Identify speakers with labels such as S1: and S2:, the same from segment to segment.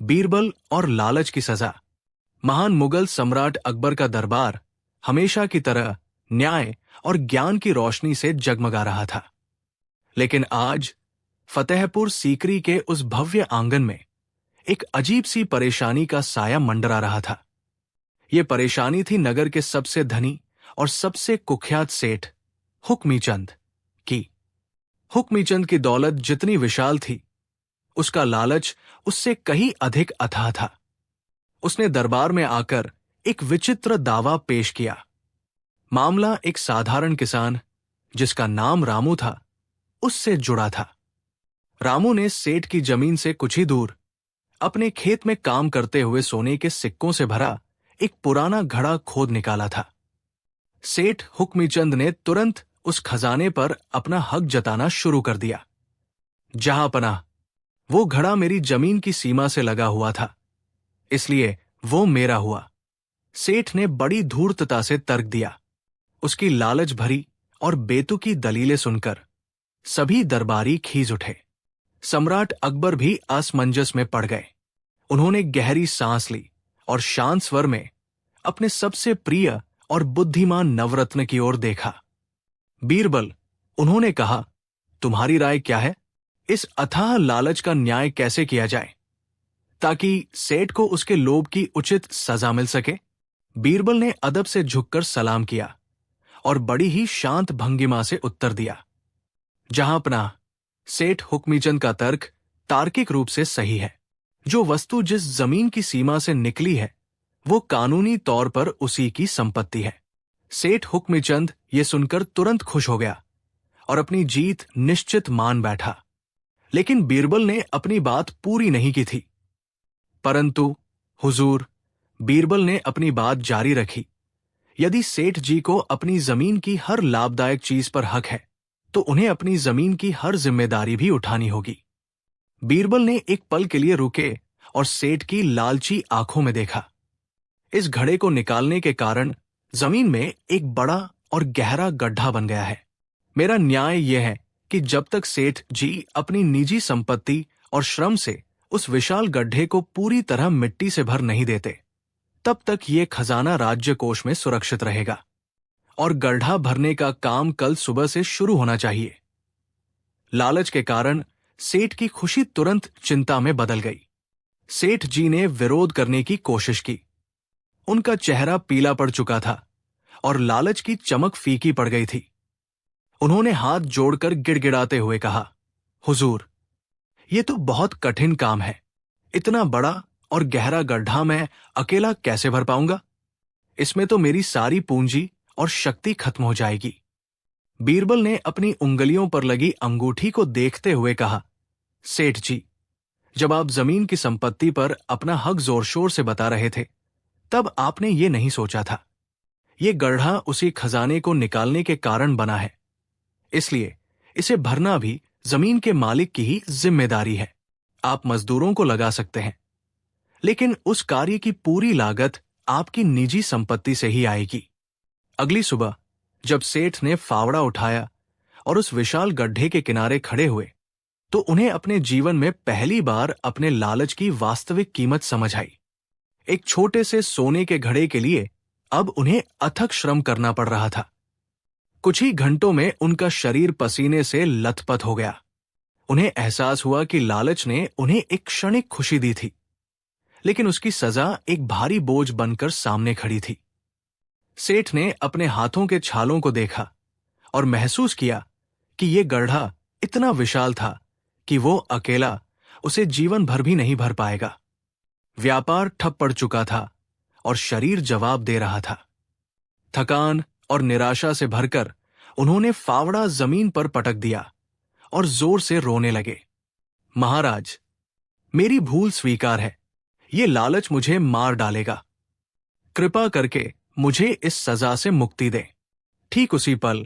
S1: बीरबल और लालच की सजा। महान मुगल सम्राट अकबर का दरबार हमेशा की तरह न्याय और ज्ञान की रोशनी से जगमगा रहा था। लेकिन आज फतेहपुर सीकरी के उस भव्य आंगन में एक अजीब सी परेशानी का साया मंडरा रहा था। यह परेशानी थी नगर के सबसे धनी और सबसे कुख्यात सेठ हुक्मीचंद की। हुक्मीचंद की दौलत जितनी विशाल थी, उसका लालच उससे कहीं अधिक अथाह था। उसने दरबार में आकर एक विचित्र दावा पेश किया। मामला एक साधारण किसान, जिसका नाम रामू था, उससे जुड़ा था। रामू ने सेठ की जमीन से कुछ ही दूर अपने खेत में काम करते हुए सोने के सिक्कों से भरा एक पुराना घड़ा खोद निकाला था। सेठ हुक्मीचंद ने तुरंत उस खजाने पर अपना हक जताना शुरू कर दिया। जहां पनाह, वो घड़ा मेरी जमीन की सीमा से लगा हुआ था, इसलिए वो मेरा हुआ। सेठ ने बड़ी धूर्तता से तर्क दिया। उसकी लालच भरी और बेतुकी दलीलें सुनकर सभी दरबारी खींच उठे। सम्राट अकबर भी असमंजस में पड़ गए। उन्होंने गहरी सांस ली और शांत स्वर में अपने सबसे प्रिय और बुद्धिमान नवरत्न की ओर देखा। बीरबल, उन्होंने कहा, तुम्हारी राय क्या है? इस अथाह लालच का न्याय कैसे किया जाए ताकि सेठ को उसके लोभ की उचित सजा मिल सके? बीरबल ने अदब से झुककर सलाम किया और बड़ी ही शांत भंगिमा से उत्तर दिया, जहां पनाह, सेठ हुक्मीचंद का तर्क तार्किक रूप से सही है। जो वस्तु जिस जमीन की सीमा से निकली है, वो कानूनी तौर पर उसी की संपत्ति है। सेठ हुक्मीचंद ये सुनकर तुरंत खुश हो गया और अपनी जीत निश्चित मान बैठा। लेकिन बीरबल ने अपनी बात पूरी नहीं की थी। परंतु हुजूर, बीरबल ने अपनी बात जारी रखी, यदि सेठ जी को अपनी जमीन की हर लाभदायक चीज पर हक है, तो उन्हें अपनी जमीन की हर जिम्मेदारी भी उठानी होगी। बीरबल ने एक पल के लिए रुके और सेठ की लालची आंखों में देखा। इस घड़े को निकालने के कारण जमीन में एक बड़ा और गहरा गड्ढा बन गया है। मेरा न्याय यह है कि जब तक सेठ जी अपनी निजी संपत्ति और श्रम से उस विशाल गड्ढे को पूरी तरह मिट्टी से भर नहीं देते, तब तक ये खजाना राज्य कोष में सुरक्षित रहेगा और गड्ढा भरने का काम कल सुबह से शुरू होना चाहिए। लालच के कारण सेठ की खुशी तुरंत चिंता में बदल गई। सेठ जी ने विरोध करने की कोशिश की। उनका चेहरा पीला पड़ चुका था और लालच की चमक फीकी पड़ गई थी। उन्होंने हाथ जोड़कर गिड़गिड़ाते हुए कहा, हुजूर, ये तो बहुत कठिन काम है। इतना बड़ा और गहरा गड्ढा मैं अकेला कैसे भर पाऊंगा? इसमें तो मेरी सारी पूंजी और शक्ति खत्म हो जाएगी। बीरबल ने अपनी उंगलियों पर लगी अंगूठी को देखते हुए कहा, सेठ जी, जब आप जमीन की संपत्ति पर अपना हक जोर शोर से बता रहे थे, तब आपने ये नहीं सोचा था। ये गड्ढा उसी खजाने को निकालने के कारण बना है, इसलिए इसे भरना भी जमीन के मालिक की ही जिम्मेदारी है। आप मजदूरों को लगा सकते हैं, लेकिन उस कार्य की पूरी लागत आपकी निजी संपत्ति से ही आएगी। अगली सुबह जब सेठ ने फावड़ा उठाया और उस विशाल गड्ढे के किनारे खड़े हुए, तो उन्हें अपने जीवन में पहली बार अपने लालच की वास्तविक कीमत समझ आई। एक छोटे से सोने के घड़े के लिए अब उन्हें अथक श्रम करना पड़ रहा था। कुछ ही घंटों में उनका शरीर पसीने से लथपथ हो गया। उन्हें एहसास हुआ कि लालच ने उन्हें एक क्षणिक खुशी दी थी, लेकिन उसकी सजा एक भारी बोझ बनकर सामने खड़ी थी। सेठ ने अपने हाथों के छालों को देखा और महसूस किया कि यह गड्ढा इतना विशाल था कि वो अकेला उसे जीवन भर भी नहीं भर पाएगा। व्यापार ठप पड़ चुका था और शरीर जवाब दे रहा था। थकान और निराशा से भरकर उन्होंने फावड़ा जमीन पर पटक दिया और जोर से रोने लगे। महाराज, मेरी भूल स्वीकार है। ये लालच मुझे मार डालेगा। कृपा करके मुझे इस सजा से मुक्ति दे। ठीक उसी पल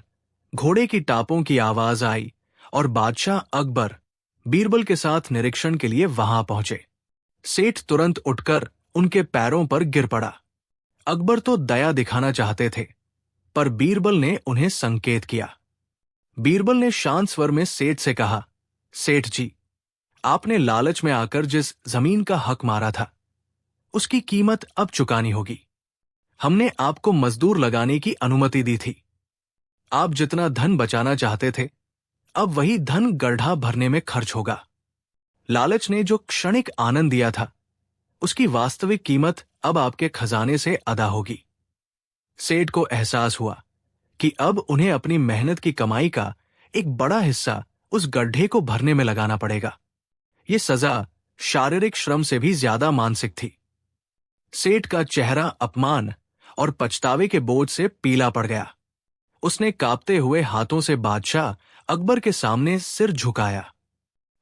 S1: घोड़े की टापों की आवाज आई और बादशाह अकबर बीरबल के साथ निरीक्षण के लिए वहां पहुंचे। सेठ तुरंत उठकर उनके पैरों पर गिर पड़ा। अकबर तो दया दिखाना चाहते थे, पर बीरबल ने उन्हें संकेत किया। बीरबल ने शांत स्वर में सेठ से कहा, सेठ जी, आपने लालच में आकर जिस जमीन का हक मारा था, उसकी कीमत अब चुकानी होगी। हमने आपको मजदूर लगाने की अनुमति दी थी। आप जितना धन बचाना चाहते थे, अब वही धन गड्ढा भरने में खर्च होगा। लालच ने जो क्षणिक आनंद दिया था, उसकी वास्तविक कीमत अब आपके खजाने से अदा होगी। सेठ को एहसास हुआ कि अब उन्हें अपनी मेहनत की कमाई का एक बड़ा हिस्सा उस गड्ढे को भरने में लगाना पड़ेगा। ये सजा शारीरिक श्रम से भी ज्यादा मानसिक थी। सेठ का चेहरा अपमान और पछतावे के बोझ से पीला पड़ गया। उसने कांपते हुए हाथों से बादशाह अकबर के सामने सिर झुकाया।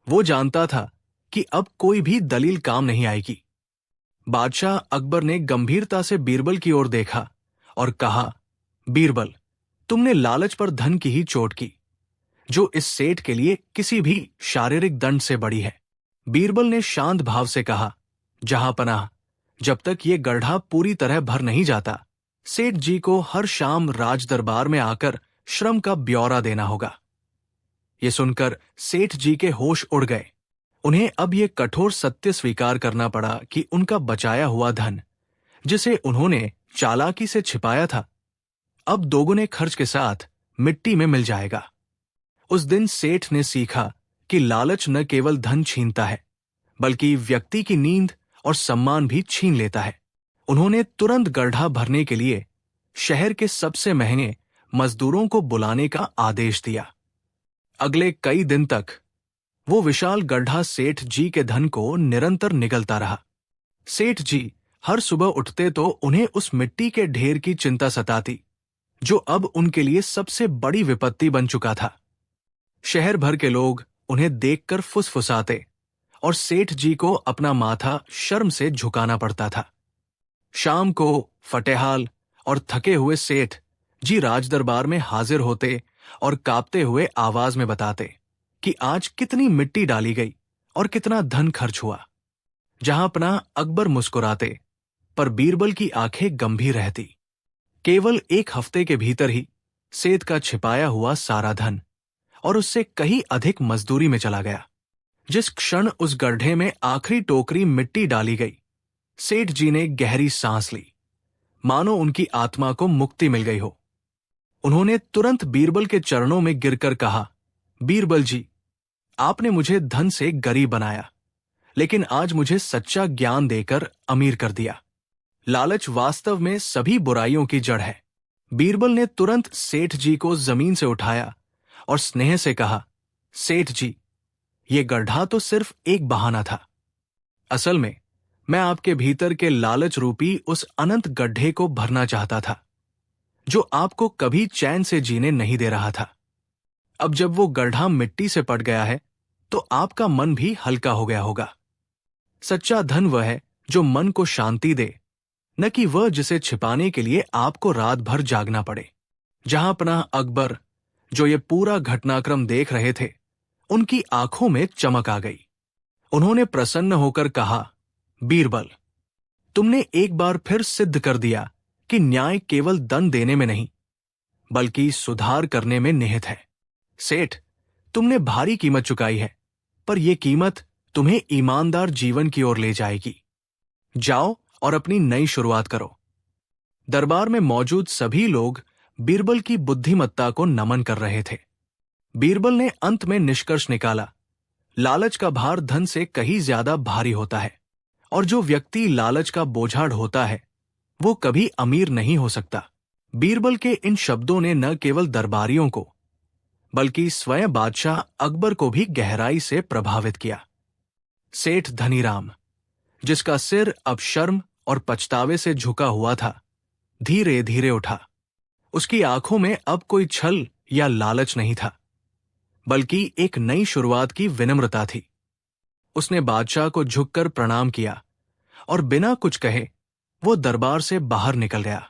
S1: वो जानता था कि अब कोई भी दलील काम नहीं आएगी। बादशाह अकबर ने गंभीरता से बीरबल की ओर देखा और कहा, बीरबल, तुमने लालच पर धन की ही चोट की, जो इस सेठ के लिए किसी भी शारीरिक दंड से बड़ी है। बीरबल ने शांत भाव से कहा, जहांपनाह, जब तक ये गड्ढा पूरी तरह भर नहीं जाता, सेठ जी को हर शाम राज दरबार में आकर श्रम का ब्यौरा देना होगा। ये सुनकर सेठ जी के होश उड़ गए। उन्हें अब ये कठोर सत्य स्वीकार करना पड़ा कि उनका बचाया हुआ धन, जिसे उन्होंने चालाकी से छिपाया था, अब दोगुने खर्च के साथ मिट्टी में मिल जाएगा। उस दिन सेठ ने सीखा कि लालच न केवल धन छीनता है, बल्कि व्यक्ति की नींद और सम्मान भी छीन लेता है। उन्होंने तुरंत गड्ढा भरने के लिए शहर के सबसे महंगे मजदूरों को बुलाने का आदेश दिया। अगले कई दिन तक वो विशाल गड्ढा सेठ जी के धन को निरंतर निगलता रहा। सेठ जी हर सुबह उठते तो उन्हें उस मिट्टी के ढेर की चिंता सताती, जो अब उनके लिए सबसे बड़ी विपत्ति बन चुका था। शहर भर के लोग उन्हें देखकर फुसफुसाते और सेठ जी को अपना माथा शर्म से झुकाना पड़ता था। शाम को फटेहाल और थके हुए सेठ जी राजदरबार में हाजिर होते और कांपते हुए आवाज में बताते कि आज कितनी मिट्टी डाली गई और कितना धन खर्च हुआ। जहांपनाह अकबर मुस्कुराते, पर बीरबल की आंखें गंभीर रहती। केवल एक हफ्ते के भीतर ही सेठ का छिपाया हुआ सारा धन और उससे कहीं अधिक मजदूरी में चला गया। जिस क्षण उस गड्ढे में आखिरी टोकरी मिट्टी डाली गई, सेठ जी ने गहरी सांस ली, मानो उनकी आत्मा को मुक्ति मिल गई हो। उन्होंने तुरंत बीरबल के चरणों में गिरकर कहा, बीरबल जी, आपने मुझे धन से गरीब बनाया, लेकिन आज मुझे सच्चा ज्ञान देकर अमीर कर दिया। लालच वास्तव में सभी बुराइयों की जड़ है। बीरबल ने तुरंत सेठ जी को जमीन से उठाया और स्नेह से कहा, सेठ जी, ये गड्ढा तो सिर्फ एक बहाना था। असल में मैं आपके भीतर के लालच रूपी उस अनंत गड्ढे को भरना चाहता था, जो आपको कभी चैन से जीने नहीं दे रहा था। अब जब वो गड्ढा मिट्टी से पट गया है, तो आपका मन भी हल्का हो गया होगा। सच्चा धन वह है जो मन को शांति दे, न कि वह जिसे छिपाने के लिए आपको रात भर जागना पड़े। जहांपनाह अकबर, जो ये पूरा घटनाक्रम देख रहे थे, उनकी आंखों में चमक आ गई। उन्होंने प्रसन्न होकर कहा, बीरबल, तुमने एक बार फिर सिद्ध कर दिया कि न्याय केवल दंड देने में नहीं, बल्कि सुधार करने में निहित है। सेठ, तुमने भारी कीमत चुकाई है, पर यह कीमत तुम्हें ईमानदार जीवन की ओर ले जाएगी। जाओ और अपनी नई शुरुआत करो। दरबार में मौजूद सभी लोग बीरबल की बुद्धिमत्ता को नमन कर रहे थे। बीरबल ने अंत में निष्कर्ष निकाला, लालच का भार धन से कहीं ज्यादा भारी होता है, और जो व्यक्ति लालच का बोझा ढोता है, वो कभी अमीर नहीं हो सकता। बीरबल के इन शब्दों ने न केवल दरबारियों को, बल्कि स्वयं बादशाह अकबर को भी गहराई से प्रभावित किया। सेठ धनीराम, जिसका सिर अब शर्म और पछतावे से झुका हुआ था, धीरे धीरे उठा। उसकी आंखों में अब कोई छल या लालच नहीं था, बल्कि एक नई शुरुआत की विनम्रता थी। उसने बादशाह को झुककर प्रणाम किया और बिना कुछ कहे वो दरबार से बाहर निकल गया,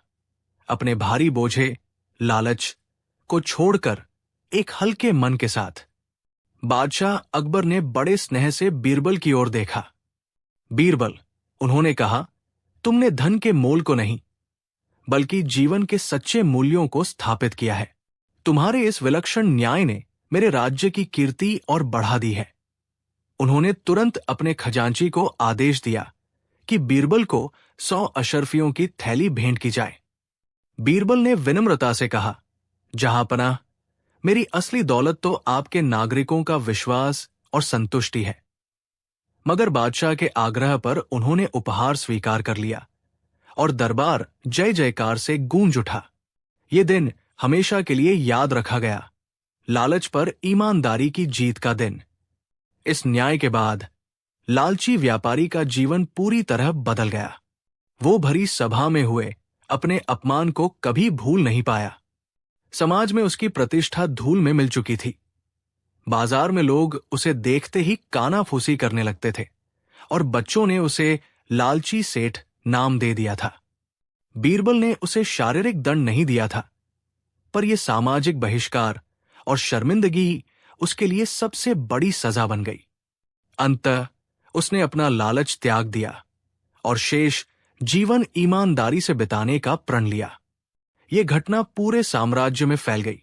S1: अपने भारी बोझे लालच को छोड़कर एक हल्के मन के साथ। बादशाह अकबर ने बड़े स्नेह से बीरबल की ओर देखा। बीरबल, उन्होंने कहा, तुमने धन के मोल को नहीं, बल्कि जीवन के सच्चे मूल्यों को स्थापित किया है। तुम्हारे इस विलक्षण न्याय ने मेरे राज्य की कीर्ति और बढ़ा दी है। उन्होंने तुरंत अपने खजांची को आदेश दिया कि बीरबल को 100 अशर्फियों की थैली भेंट की जाए। बीरबल ने विनम्रता से कहा, जहांपनाह, मेरी असली दौलत तो आपके नागरिकों का विश्वास और संतुष्टि है। मगर बादशाह के आग्रह पर उन्होंने उपहार स्वीकार कर लिया और दरबार जय जयकार से गूंज उठा। ये दिन हमेशा के लिए याद रखा गया, लालच पर ईमानदारी की जीत का दिन। इस न्याय के बाद लालची व्यापारी का जीवन पूरी तरह बदल गया। वो भरी सभा में हुए अपने अपमान को कभी भूल नहीं पाया। समाज में उसकी प्रतिष्ठा धूल में मिल चुकी थी। बाजार में लोग उसे देखते ही कानाफूसी करने लगते थे और बच्चों ने उसे लालची सेठ नाम दे दिया था। बीरबल ने उसे शारीरिक दंड नहीं दिया था, पर यह सामाजिक बहिष्कार और शर्मिंदगी उसके लिए सबसे बड़ी सजा बन गई। अंततः उसने अपना लालच त्याग दिया और शेष जीवन ईमानदारी से बिताने का प्रण लिया। यह घटना पूरे साम्राज्य में फैल गई,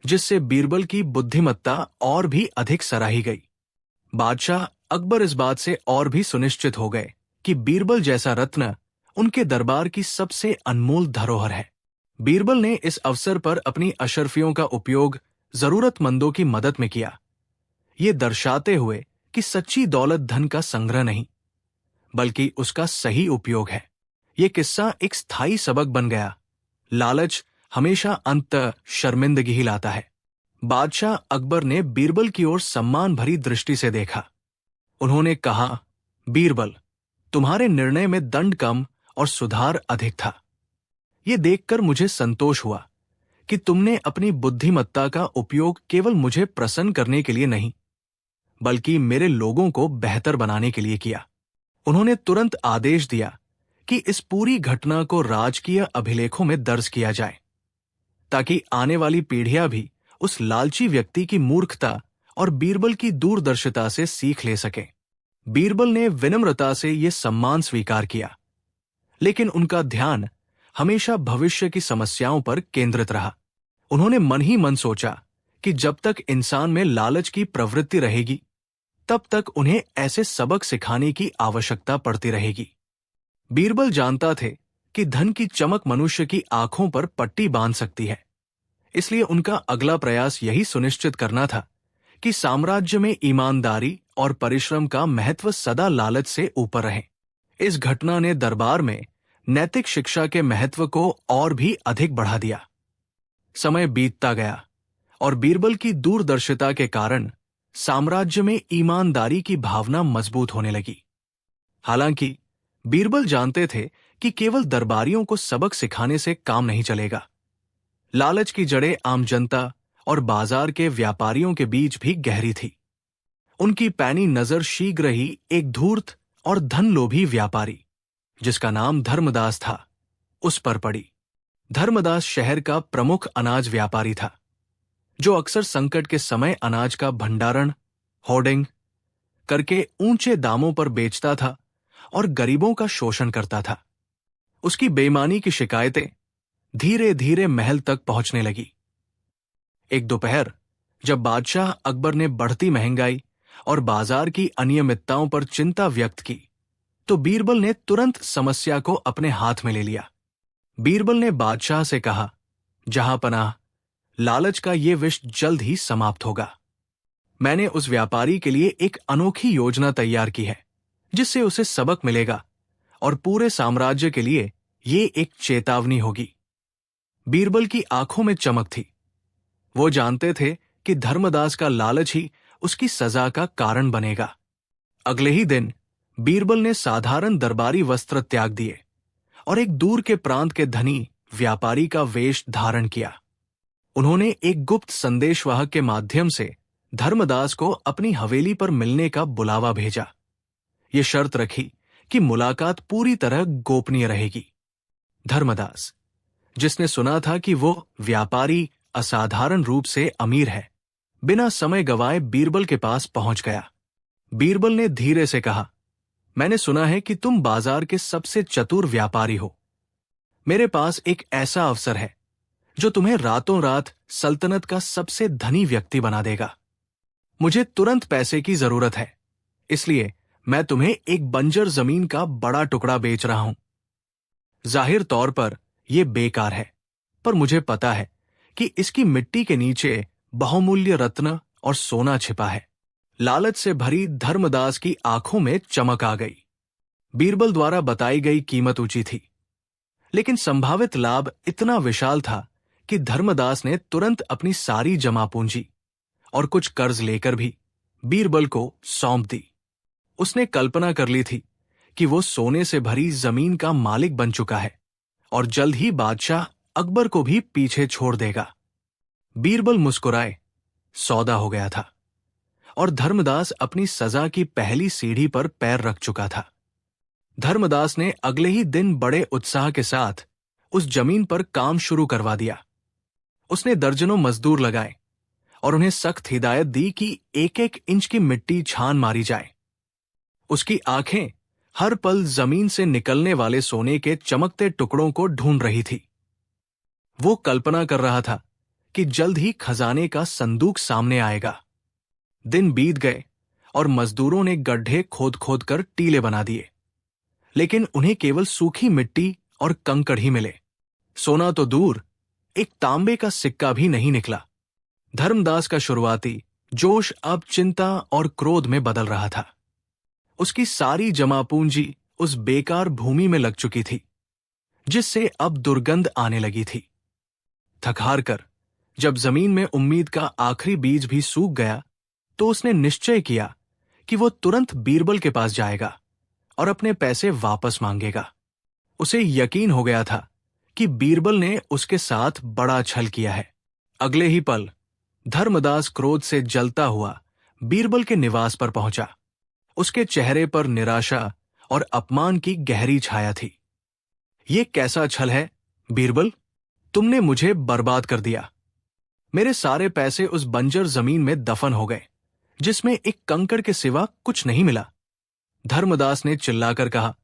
S1: जिससे बीरबल की बुद्धिमत्ता और भी अधिक सराही गई। बादशाह अकबर इस बात से और भी सुनिश्चित हो गए कि बीरबल जैसा रत्न उनके दरबार की सबसे अनमोल धरोहर है। बीरबल ने इस अवसर पर अपनी अशर्फियों का उपयोग जरूरतमंदों की मदद में किया, ये दर्शाते हुए कि सच्ची दौलत धन का संग्रह नहीं, बल्कि उसका सही उपयोग है। ये किस्सा एक स्थायी सबक बन गया। लालच हमेशा अंततः शर्मिंदगी ही लाता है। बादशाह अकबर ने बीरबल की ओर सम्मान भरी दृष्टि से देखा। उन्होंने कहा, बीरबल, तुम्हारे निर्णय में दंड कम और सुधार अधिक था। यह देखकर मुझे संतोष हुआ कि तुमने अपनी बुद्धिमत्ता का उपयोग केवल मुझे प्रसन्न करने के लिए नहीं, बल्कि मेरे लोगों को बेहतर बनाने के लिए किया। उन्होंने तुरंत आदेश दिया कि इस पूरी घटना को राजकीय अभिलेखों में दर्ज किया जाए, ताकि आने वाली पीढ़ियां भी उस लालची व्यक्ति की मूर्खता और बीरबल की दूरदर्शिता से सीख ले सकें। बीरबल ने विनम्रता से यह सम्मान स्वीकार किया, लेकिन उनका ध्यान हमेशा भविष्य की समस्याओं पर केंद्रित रहा। उन्होंने मन ही मन सोचा कि जब तक इंसान में लालच की प्रवृत्ति रहेगी, तब तक उन्हें ऐसे सबक सिखाने की आवश्यकता पड़ती रहेगी। बीरबल जानता थे कि धन की चमक मनुष्य की आंखों पर पट्टी बांध सकती है, इसलिए उनका अगला प्रयास यही सुनिश्चित करना था कि साम्राज्य में ईमानदारी और परिश्रम का महत्व सदा लालच से ऊपर रहे। इस घटना ने दरबार में नैतिक शिक्षा के महत्व को और भी अधिक बढ़ा दिया। समय बीतता गया और बीरबल की दूरदर्शिता के कारण साम्राज्य में ईमानदारी की भावना मजबूत होने लगी। हालांकि बीरबल जानते थे कि केवल दरबारियों को सबक सिखाने से काम नहीं चलेगा। लालच की जड़ें आम जनता और बाजार के व्यापारियों के बीच भी गहरी थी। उनकी पैनी नजर शीघ्र ही एक धूर्त और धनलोभी व्यापारी, जिसका नाम धर्मदास था, उस पर पड़ी। धर्मदास शहर का प्रमुख अनाज व्यापारी था, जो अक्सर संकट के समय अनाज का भंडारण, होर्डिंग करके ऊंचे दामों पर बेचता था और गरीबों का शोषण करता था। उसकी बेईमानी की शिकायतें धीरे धीरे महल तक पहुंचने लगी। एक दोपहर जब बादशाह अकबर ने बढ़ती महंगाई और बाजार की अनियमितताओं पर चिंता व्यक्त की, तो बीरबल ने तुरंत समस्या को अपने हाथ में ले लिया। बीरबल ने बादशाह से कहा, जहांपनाह, लालच का ये विष जल्द ही समाप्त होगा। मैंने उस व्यापारी के लिए एक अनोखी योजना तैयार की है, जिससे उसे सबक मिलेगा और पूरे साम्राज्य के लिए ये एक चेतावनी होगी। बीरबल की आंखों में चमक थी। वो जानते थे कि धर्मदास का लालच ही उसकी सजा का कारण बनेगा। अगले ही दिन बीरबल ने साधारण दरबारी वस्त्र त्याग दिए और एक दूर के प्रांत के धनी व्यापारी का वेश धारण किया। उन्होंने एक गुप्त संदेशवाहक के माध्यम से धर्मदास को अपनी हवेली पर मिलने का बुलावा भेजा। ये शर्त रखी कि मुलाकात पूरी तरह गोपनीय रहेगी। धर्मदास, जिसने सुना था कि वो व्यापारी असाधारण रूप से अमीर है, बिना समय गवाए बीरबल के पास पहुंच गया। बीरबल ने धीरे से कहा, मैंने सुना है कि तुम बाजार के सबसे चतुर व्यापारी हो। मेरे पास एक ऐसा अवसर है जो तुम्हें रातों रात सल्तनत का सबसे धनी व्यक्ति बना देगा। मुझे तुरंत पैसे की जरूरत है, इसलिए मैं तुम्हें एक बंजर जमीन का बड़ा टुकड़ा बेच रहा हूं। जाहिर तौर पर यह बेकार है, पर मुझे पता है कि इसकी मिट्टी के नीचे बहुमूल्य रत्न और सोना छिपा है। लालच से भरी धर्मदास की आंखों में चमक आ गई। बीरबल द्वारा बताई गई कीमत ऊंची थी, लेकिन संभावित लाभ इतना विशाल था कि धर्मदास ने तुरंत अपनी सारी जमा पूंजी और कुछ कर्ज लेकर भी बीरबल को सौंप दी। उसने कल्पना कर ली थी कि वो सोने से भरी जमीन का मालिक बन चुका है और जल्द ही बादशाह अकबर को भी पीछे छोड़ देगा। बीरबल मुस्कुराए, सौदा हो गया था और धर्मदास अपनी सजा की पहली सीढ़ी पर पैर रख चुका था। धर्मदास ने अगले ही दिन बड़े उत्साह के साथ उस जमीन पर काम शुरू करवा दिया। उसने दर्जनों मजदूर लगाए और उन्हें सख्त हिदायत दी कि एक एक इंच की मिट्टी छान मारी जाए। उसकी आंखें हर पल जमीन से निकलने वाले सोने के चमकते टुकड़ों को ढूंढ रही थी। वो कल्पना कर रहा था कि जल्द ही खजाने का संदूक सामने आएगा। दिन बीत गए और मजदूरों ने गड्ढे खोद खोद कर टीले बना दिए, लेकिन उन्हें केवल सूखी मिट्टी और कंकड़ ही मिले। सोना तो दूर, एक तांबे का सिक्का भी नहीं निकला। धर्मदास का शुरुआती जोश अब चिंता और क्रोध में बदल रहा था। उसकी सारी जमा पूंजी उस बेकार भूमि में लग चुकी थी, जिससे अब दुर्गंध आने लगी थी। थक-हार कर जब जमीन में उम्मीद का आखिरी बीज भी सूख गया, तो उसने निश्चय किया कि वो तुरंत बीरबल के पास जाएगा और अपने पैसे वापस मांगेगा। उसे यकीन हो गया था कि बीरबल ने उसके साथ बड़ा छल किया है। अगले ही पल धर्मदास क्रोध से जलता हुआ बीरबल के निवास पर पहुंचा। उसके चेहरे पर निराशा और अपमान की गहरी छाया थी। ये कैसा छल है बीरबल? तुमने मुझे बर्बाद कर दिया। मेरे सारे पैसे उस बंजर जमीन में दफन हो गए, जिसमें एक कंकड़ के सिवा कुछ नहीं मिला। धर्मदास ने चिल्लाकर कहा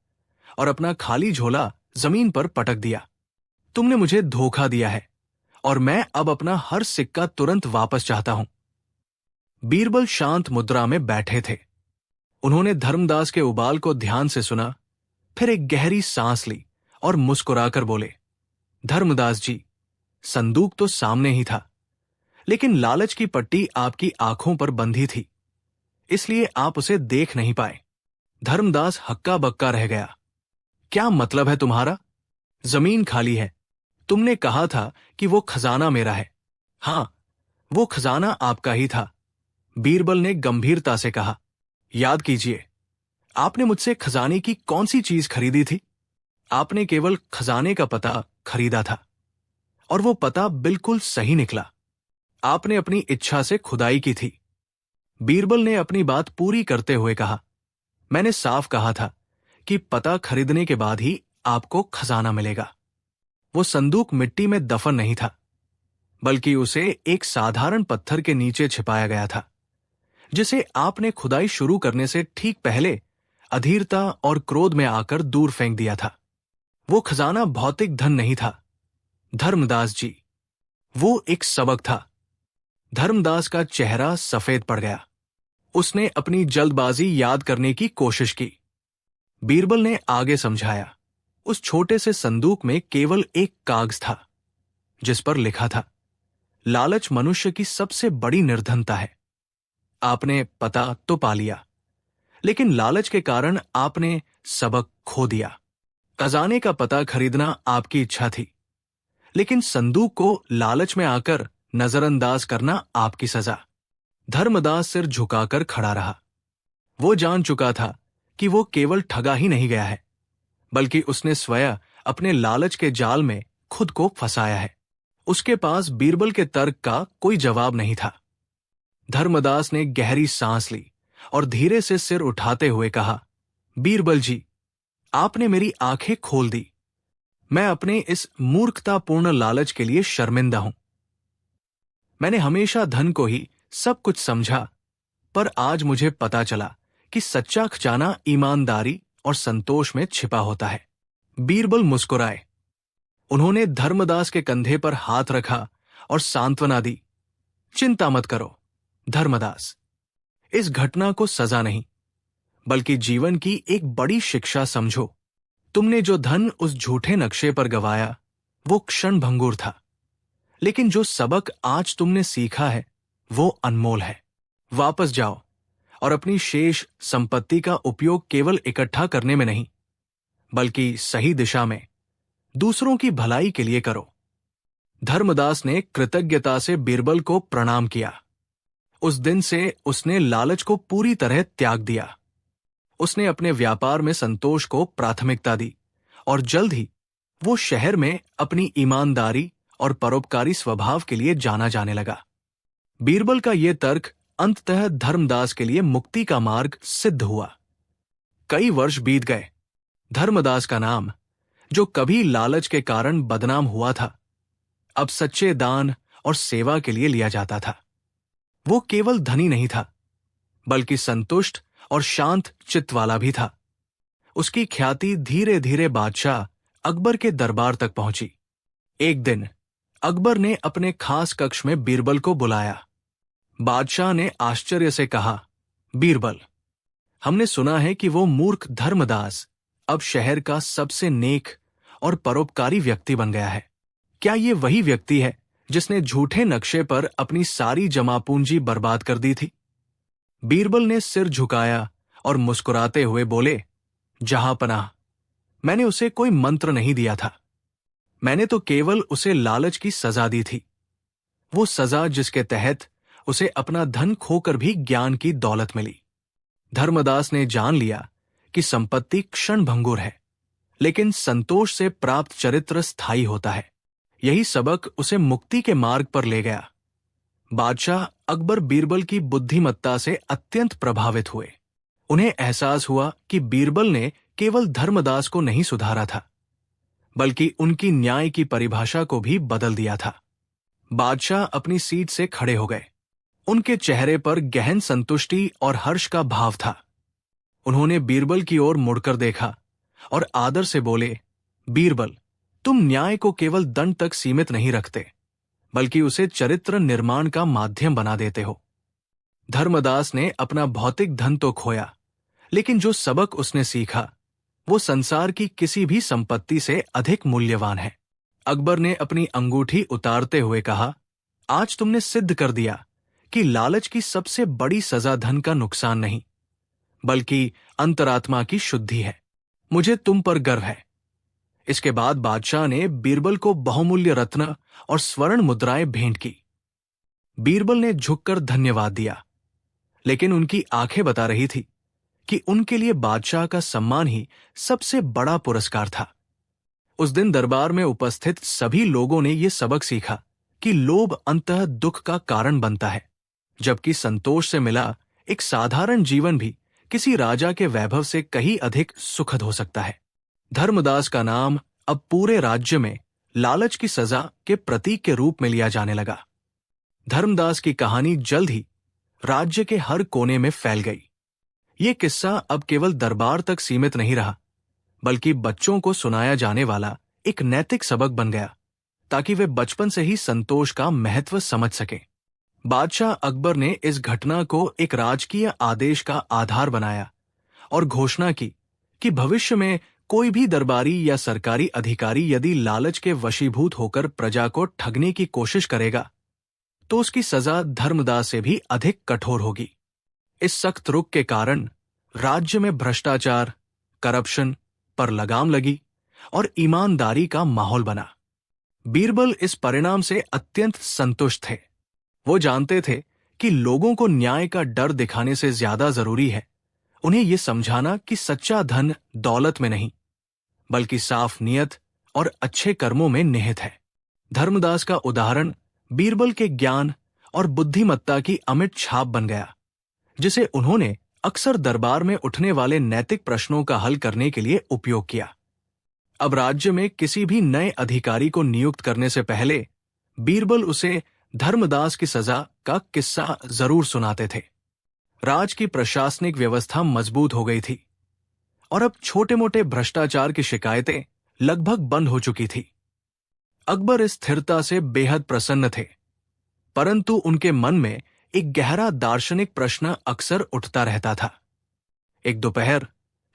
S1: और अपना खाली झोला जमीन पर पटक दिया। तुमने मुझे धोखा दिया है और मैं अब अपना हर सिक्का तुरंत वापस चाहता हूं। बीरबल शांत मुद्रा में बैठे थे। उन्होंने धर्मदास के उबाल को ध्यान से सुना, फिर एक गहरी सांस ली और मुस्कुराकर बोले, धर्मदास जी, संदूक तो सामने ही था, लेकिन लालच की पट्टी आपकी आंखों पर बंधी थी, इसलिए आप उसे देख नहीं पाए। धर्मदास हक्का बक्का रह गया। क्या मतलब है तुम्हारा? जमीन खाली है। तुमने कहा था कि वो खजाना मेरा है। हां, वो खजाना आपका ही था, बीरबल ने गंभीरता से कहा। याद कीजिए, आपने मुझसे खजाने की कौन सी चीज खरीदी थी? आपने केवल खजाने का पता खरीदा था, और वो पता बिल्कुल सही निकला। आपने अपनी इच्छा से खुदाई की थी। बीरबल ने अपनी बात पूरी करते हुए कहा, मैंने साफ कहा था कि पता खरीदने के बाद ही आपको खजाना मिलेगा। वो संदूक मिट्टी में दफन नहीं था, बल्कि उसे एक साधारण पत्थर के नीचे छिपाया गया था, जिसे आपने खुदाई शुरू करने से ठीक पहले अधीरता और क्रोध में आकर दूर फेंक दिया था। वो खजाना भौतिक धन नहीं था धर्मदास जी, वो एक सबक था। धर्मदास का चेहरा सफेद पड़ गया। उसने अपनी जल्दबाजी याद करने की कोशिश की। बीरबल ने आगे समझाया, उस छोटे से संदूक में केवल एक कागज था, जिस पर लिखा था, लालच मनुष्य की सबसे बड़ी निर्धनता है। आपने पता तो पा लिया, लेकिन लालच के कारण आपने सबक खो दिया। खजाने का पता खरीदना आपकी इच्छा थी, लेकिन संदूक को लालच में आकर नजरअंदाज करना आपकी सजा। धर्मदास सिर झुकाकर खड़ा रहा। वो जान चुका था कि वो केवल ठगा ही नहीं गया है, बल्कि उसने स्वयं अपने लालच के जाल में खुद को फंसाया है। उसके पास बीरबल के तर्क का कोई जवाब नहीं था। धर्मदास ने गहरी सांस ली और धीरे से सिर उठाते हुए कहा, बीरबल जी, आपने मेरी आंखें खोल दी। मैं अपने इस मूर्खतापूर्ण लालच के लिए शर्मिंदा हूं। मैंने हमेशा धन को ही सब कुछ समझा, पर आज मुझे पता चला कि सच्चा खजाना ईमानदारी और संतोष में छिपा होता है। बीरबल मुस्कुराए। उन्होंने धर्मदास के कंधे पर हाथ रखा और सांत्वना दी, चिंता मत करो धर्मदास, इस घटना को सजा नहीं, बल्कि जीवन की एक बड़ी शिक्षा समझो। तुमने जो धन उस झूठे नक्शे पर गवाया वो क्षणभंगुर था, लेकिन जो सबक आज तुमने सीखा है वो अनमोल है। वापस जाओ और अपनी शेष संपत्ति का उपयोग केवल इकट्ठा करने में नहीं, बल्कि सही दिशा में दूसरों की भलाई के लिए करो। धर्मदास ने कृतज्ञता से बीरबल को प्रणाम किया। उस दिन से उसने लालच को पूरी तरह त्याग दिया। उसने अपने व्यापार में संतोष को प्राथमिकता दी और जल्द ही वो शहर में अपनी ईमानदारी और परोपकारी स्वभाव के लिए जाना जाने लगा। बीरबल का यह तर्क अंततः धर्मदास के लिए मुक्ति का मार्ग सिद्ध हुआ। कई वर्ष बीत गए। धर्मदास का नाम, जो कभी लालच के कारण बदनाम हुआ था, अब सच्चे दान और सेवा के लिए लिया जाता था। वो केवल धनी नहीं था, बल्कि संतुष्ट और शांत चित्त वाला भी था। उसकी ख्याति धीरे धीरे बादशाह अकबर के दरबार तक पहुंची। एक दिन अकबर ने अपने खास कक्ष में बीरबल को बुलाया। बादशाह ने आश्चर्य से कहा, बीरबल, हमने सुना है कि वो मूर्ख धर्मदास अब शहर का सबसे नेक और परोपकारी व्यक्ति बन गया है। क्या ये वही व्यक्ति है जिसने झूठे नक्शे पर अपनी सारी जमा पूंजी बर्बाद कर दी थी? बीरबल ने सिर झुकाया और मुस्कुराते हुए बोले, जहांपनाह, मैंने उसे कोई मंत्र नहीं दिया था। मैंने तो केवल उसे लालच की सजा दी थी। वो सजा जिसके तहत उसे अपना धन खोकर भी ज्ञान की दौलत मिली। धर्मदास ने जान लिया कि संपत्ति क्षणभंगुर है, लेकिन संतोष से प्राप्त चरित्र स्थायी होता है। यही सबक उसे मुक्ति के मार्ग पर ले गया। बादशाह अकबर बीरबल की बुद्धिमत्ता से अत्यंत प्रभावित हुए। उन्हें एहसास हुआ कि बीरबल ने केवल धर्मदास को नहीं सुधारा था, बल्कि उनकी न्याय की परिभाषा को भी बदल दिया था। बादशाह अपनी सीट से खड़े हो गए। उनके चेहरे पर गहन संतुष्टि और हर्ष का भाव था। उन्होंने बीरबल की ओर मुड़कर देखा और आदर से बोले, बीरबल, तुम न्याय को केवल दंड तक सीमित नहीं रखते, बल्कि उसे चरित्र निर्माण का माध्यम बना देते हो। धर्मदास ने अपना भौतिक धन तो खोया, लेकिन जो सबक उसने सीखा वो संसार की किसी भी संपत्ति से अधिक मूल्यवान है। अकबर ने अपनी अंगूठी उतारते हुए कहा, आज तुमने सिद्ध कर दिया कि लालच की सबसे बड़ी सजा धन का नुकसान नहीं, बल्कि अंतरात्मा की शुद्धि है। मुझे तुम पर गर्व है। इसके बाद बादशाह ने बीरबल को बहुमूल्य रत्न और स्वर्ण मुद्राएं भेंट की। बीरबल ने झुककर धन्यवाद दिया, लेकिन उनकी आंखें बता रही थी कि उनके लिए बादशाह का सम्मान ही सबसे बड़ा पुरस्कार था। उस दिन दरबार में उपस्थित सभी लोगों ने यह सबक सीखा कि लोभ अंततः दुख का कारण बनता है, जबकि संतोष से मिला एक साधारण जीवन भी किसी राजा के वैभव से कहीं अधिक सुखद हो सकता है। धर्मदास का नाम अब पूरे राज्य में लालच की सजा के प्रतीक के रूप में लिया जाने लगा। धर्मदास की कहानी जल्द ही राज्य के हर कोने में फैल गई। ये किस्सा अब केवल दरबार तक सीमित नहीं रहा, बल्कि बच्चों को सुनाया जाने वाला एक नैतिक सबक बन गया, ताकि वे बचपन से ही संतोष का महत्व समझ सकें। बादशाह अकबर ने इस घटना को एक राजकीय आदेश का आधार बनाया और घोषणा की कि भविष्य में कोई भी दरबारी या सरकारी अधिकारी यदि लालच के वशीभूत होकर प्रजा को ठगने की कोशिश करेगा, तो उसकी सजा धर्मदास से भी अधिक कठोर होगी। इस सख्त रुख के कारण राज्य में भ्रष्टाचार, करप्शन पर लगाम लगी और ईमानदारी का माहौल बना। बीरबल इस परिणाम से अत्यंत संतुष्ट थे। वो जानते थे कि लोगों को न्याय का डर दिखाने से ज्यादा जरूरी है उन्हें ये समझाना कि सच्चा धन दौलत में नहीं, बल्कि साफ नियत और अच्छे कर्मों में निहित है। धर्मदास का उदाहरण बीरबल के ज्ञान और बुद्धिमत्ता की अमिट छाप बन गया, जिसे उन्होंने अक्सर दरबार में उठने वाले नैतिक प्रश्नों का हल करने के लिए उपयोग किया। अब राज्य में किसी भी नए अधिकारी को नियुक्त करने से पहले बीरबल उसे धर्मदास की सजा का किस्सा जरूर सुनाते थे। राज की प्रशासनिक व्यवस्था मजबूत हो गई थी और अब छोटे-मोटे भ्रष्टाचार की शिकायतें लगभग बंद हो चुकी थी। अकबर इस स्थिरता से बेहद प्रसन्न थे, परंतु उनके मन में एक गहरा दार्शनिक प्रश्न अक्सर उठता रहता था। एक दोपहर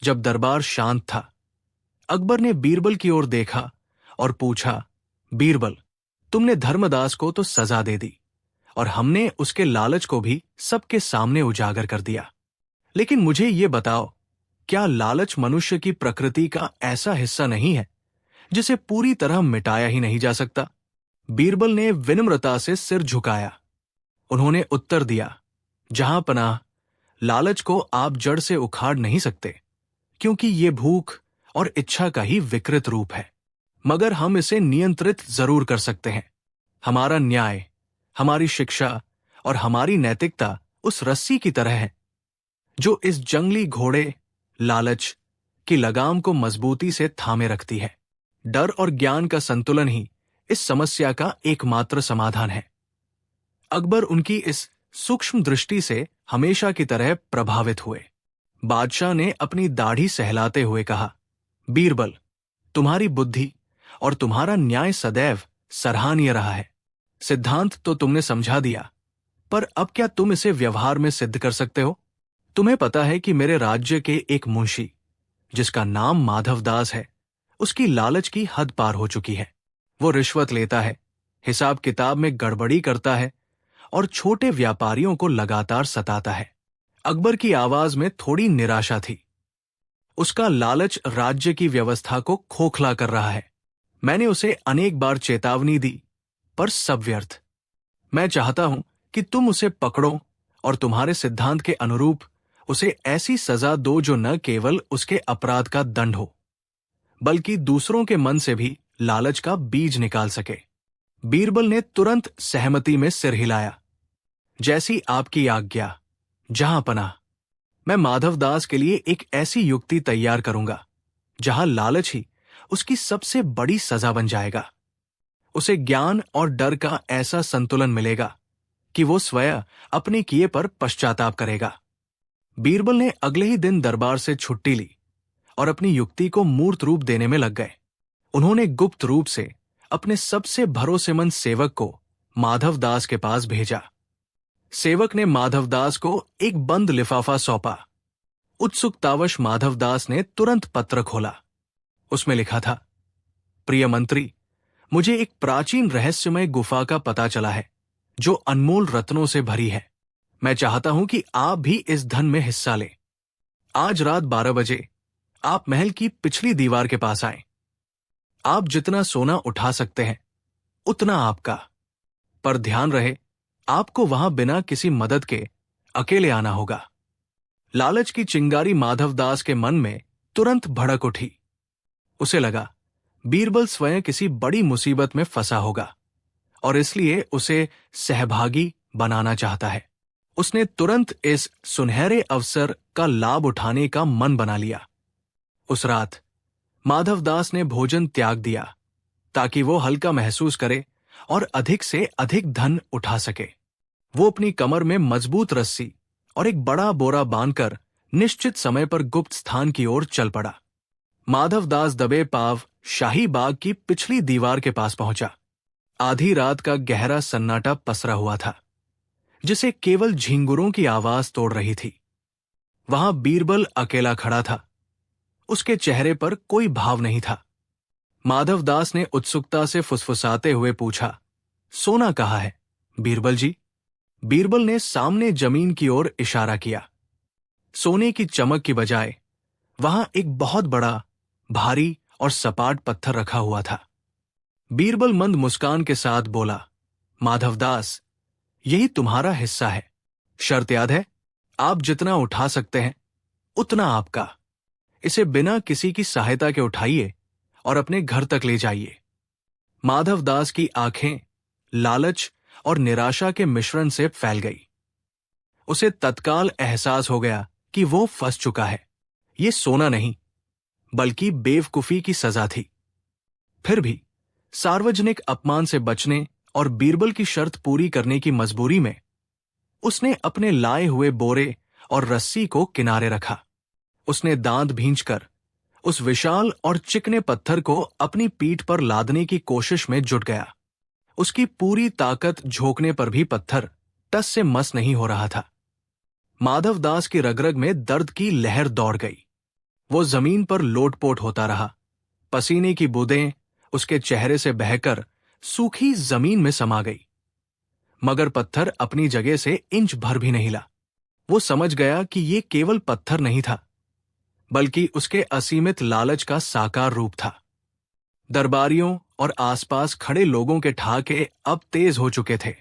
S1: जब दरबार शांत था, अकबर ने बीरबल की ओर देखा और पूछा, बीरबल, तुमने धर्मदास को तो सजा दे दी और हमने उसके लालच को भी सबके सामने उजागर कर दिया, लेकिन मुझे ये बताओ, क्या लालच मनुष्य की प्रकृति का ऐसा हिस्सा नहीं है जिसे पूरी तरह मिटाया ही नहीं जा सकता? बीरबल ने विनम्रता से सिर झुकाया। उन्होंने उत्तर दिया, जहां पनाह, लालच को आप जड़ से उखाड़ नहीं सकते, क्योंकि ये भूख और इच्छा का ही विकृत रूप है, मगर हम इसे नियंत्रित जरूर कर सकते हैं। हमारा न्याय, हमारी शिक्षा और हमारी नैतिकता उस रस्सी की तरह है जो इस जंगली घोड़े लालच की लगाम को मजबूती से थामे रखती है। डर और ज्ञान का संतुलन ही इस समस्या का एकमात्र समाधान है। अकबर उनकी इस सूक्ष्म दृष्टि से हमेशा की तरह प्रभावित हुए। बादशाह ने अपनी दाढ़ी सहलाते हुए कहा, बीरबल, तुम्हारी बुद्धि और तुम्हारा न्याय सदैव सराहनीय रहा है। सिद्धांत तो तुमने समझा दिया, पर अब क्या तुम इसे व्यवहार में सिद्ध कर सकते हो? तुम्हें पता है कि मेरे राज्य के एक मुंशी, जिसका नाम माधवदास है, उसकी लालच की हद पार हो चुकी है। वो रिश्वत लेता है, हिसाब किताब में गड़बड़ी करता है और छोटे व्यापारियों को लगातार सताता है। अकबर की आवाज में थोड़ी निराशा थी। उसका लालच राज्य की व्यवस्था को खोखला कर रहा है। मैंने उसे अनेक बार चेतावनी दी, पर सब व्यर्थ। मैं चाहता हूं कि तुम उसे पकड़ो और तुम्हारे सिद्धांत के अनुरूप उसे ऐसी सजा दो जो न केवल उसके अपराध का दंड हो, बल्कि दूसरों के मन से भी लालच का बीज निकाल सके। बीरबल ने तुरंत सहमति में सिर हिलाया। जैसी आपकी आज्ञा, जहां पनाह। मैं माधवदास के लिए एक ऐसी युक्ति तैयार करूंगा जहां लालच ही उसकी सबसे बड़ी सजा बन जाएगा। उसे ज्ञान और डर का ऐसा संतुलन मिलेगा कि वो स्वयं अपने किए पर पश्चाताप करेगा। बीरबल ने अगले ही दिन दरबार से छुट्टी ली और अपनी युक्ति को मूर्त रूप देने में लग गए। उन्होंने गुप्त रूप से अपने सबसे भरोसेमंद सेवक को माधवदास के पास भेजा। सेवक ने माधवदास को एक बंद लिफाफा सौंपा। उत्सुकतावश माधवदास ने तुरंत पत्र खोला। उसमें लिखा था, प्रिय मंत्री, मुझे एक प्राचीन रहस्यमय गुफा का पता चला है जो अनमोल रत्नों से भरी है। मैं चाहता हूं कि आप भी इस धन में हिस्सा लें। आज रात 12 बजे आप महल की पिछली दीवार के पास आएं। आप जितना सोना उठा सकते हैं उतना आपका, पर ध्यान रहे आपको वहां बिना किसी मदद के अकेले आना होगा। लालच की चिंगारी माधवदास के मन में तुरंत भड़क उठी। उसे लगा बीरबल स्वयं किसी बड़ी मुसीबत में फंसा होगा और इसलिए उसे सहभागी बनाना चाहता है। उसने तुरंत इस सुनहरे अवसर का लाभ उठाने का मन बना लिया। उस रात माधवदास ने भोजन त्याग दिया ताकि वो हल्का महसूस करे और अधिक से अधिक धन उठा सके। वो अपनी कमर में मजबूत रस्सी और एक बड़ा बोरा बांधकर निश्चित समय पर गुप्त स्थान की ओर चल पड़ा। माधवदास दबे पांव शाही बाग की पिछली दीवार के पास पहुंचा। आधी रात का गहरा सन्नाटा पसरा हुआ था, जिसे केवल झिंगुरों की आवाज तोड़ रही थी। वहां बीरबल अकेला खड़ा था। उसके चेहरे पर कोई भाव नहीं था। माधवदास ने उत्सुकता से फुसफुसाते हुए पूछा, सोना कहाँ है बीरबल जी? बीरबल ने सामने जमीन की ओर इशारा किया। सोने की चमक की बजाय वहां एक बहुत बड़ा, भारी और सपाट पत्थर रखा हुआ था। बीरबल मंद मुस्कान के साथ बोला, माधवदास, यही तुम्हारा हिस्सा है। शर्त याद है, आप जितना उठा सकते हैं उतना आपका। इसे बिना किसी की सहायता के उठाइए और अपने घर तक ले जाइए। माधवदास की आंखें लालच और निराशा के मिश्रण से फैल गई। उसे तत्काल एहसास हो गया कि वो फंस चुका है। ये सोना नहीं, बल्कि बेवकूफी की सजा थी। फिर भी सार्वजनिक अपमान से बचने और बीरबल की शर्त पूरी करने की मजबूरी में उसने अपने लाए हुए बोरे और रस्सी को किनारे रखा। उसने दांत भींचकर उस विशाल और चिकने पत्थर को अपनी पीठ पर लादने की कोशिश में जुट गया। उसकी पूरी ताकत झोंकने पर भी पत्थर टस से मस नहीं हो रहा था। माधवदास की रगरग में दर्द की लहर दौड़ गई। वो जमीन पर लोटपोट होता रहा। पसीने की बूंदें उसके चेहरे से बहकर सूखी जमीन में समा गई, मगर पत्थर अपनी जगह से इंच भर भी नहीं हिला। वो समझ गया कि ये केवल पत्थर नहीं था, बल्कि उसके असीमित लालच का साकार रूप था। दरबारियों और आसपास खड़े लोगों के ठहाके अब तेज हो चुके थे।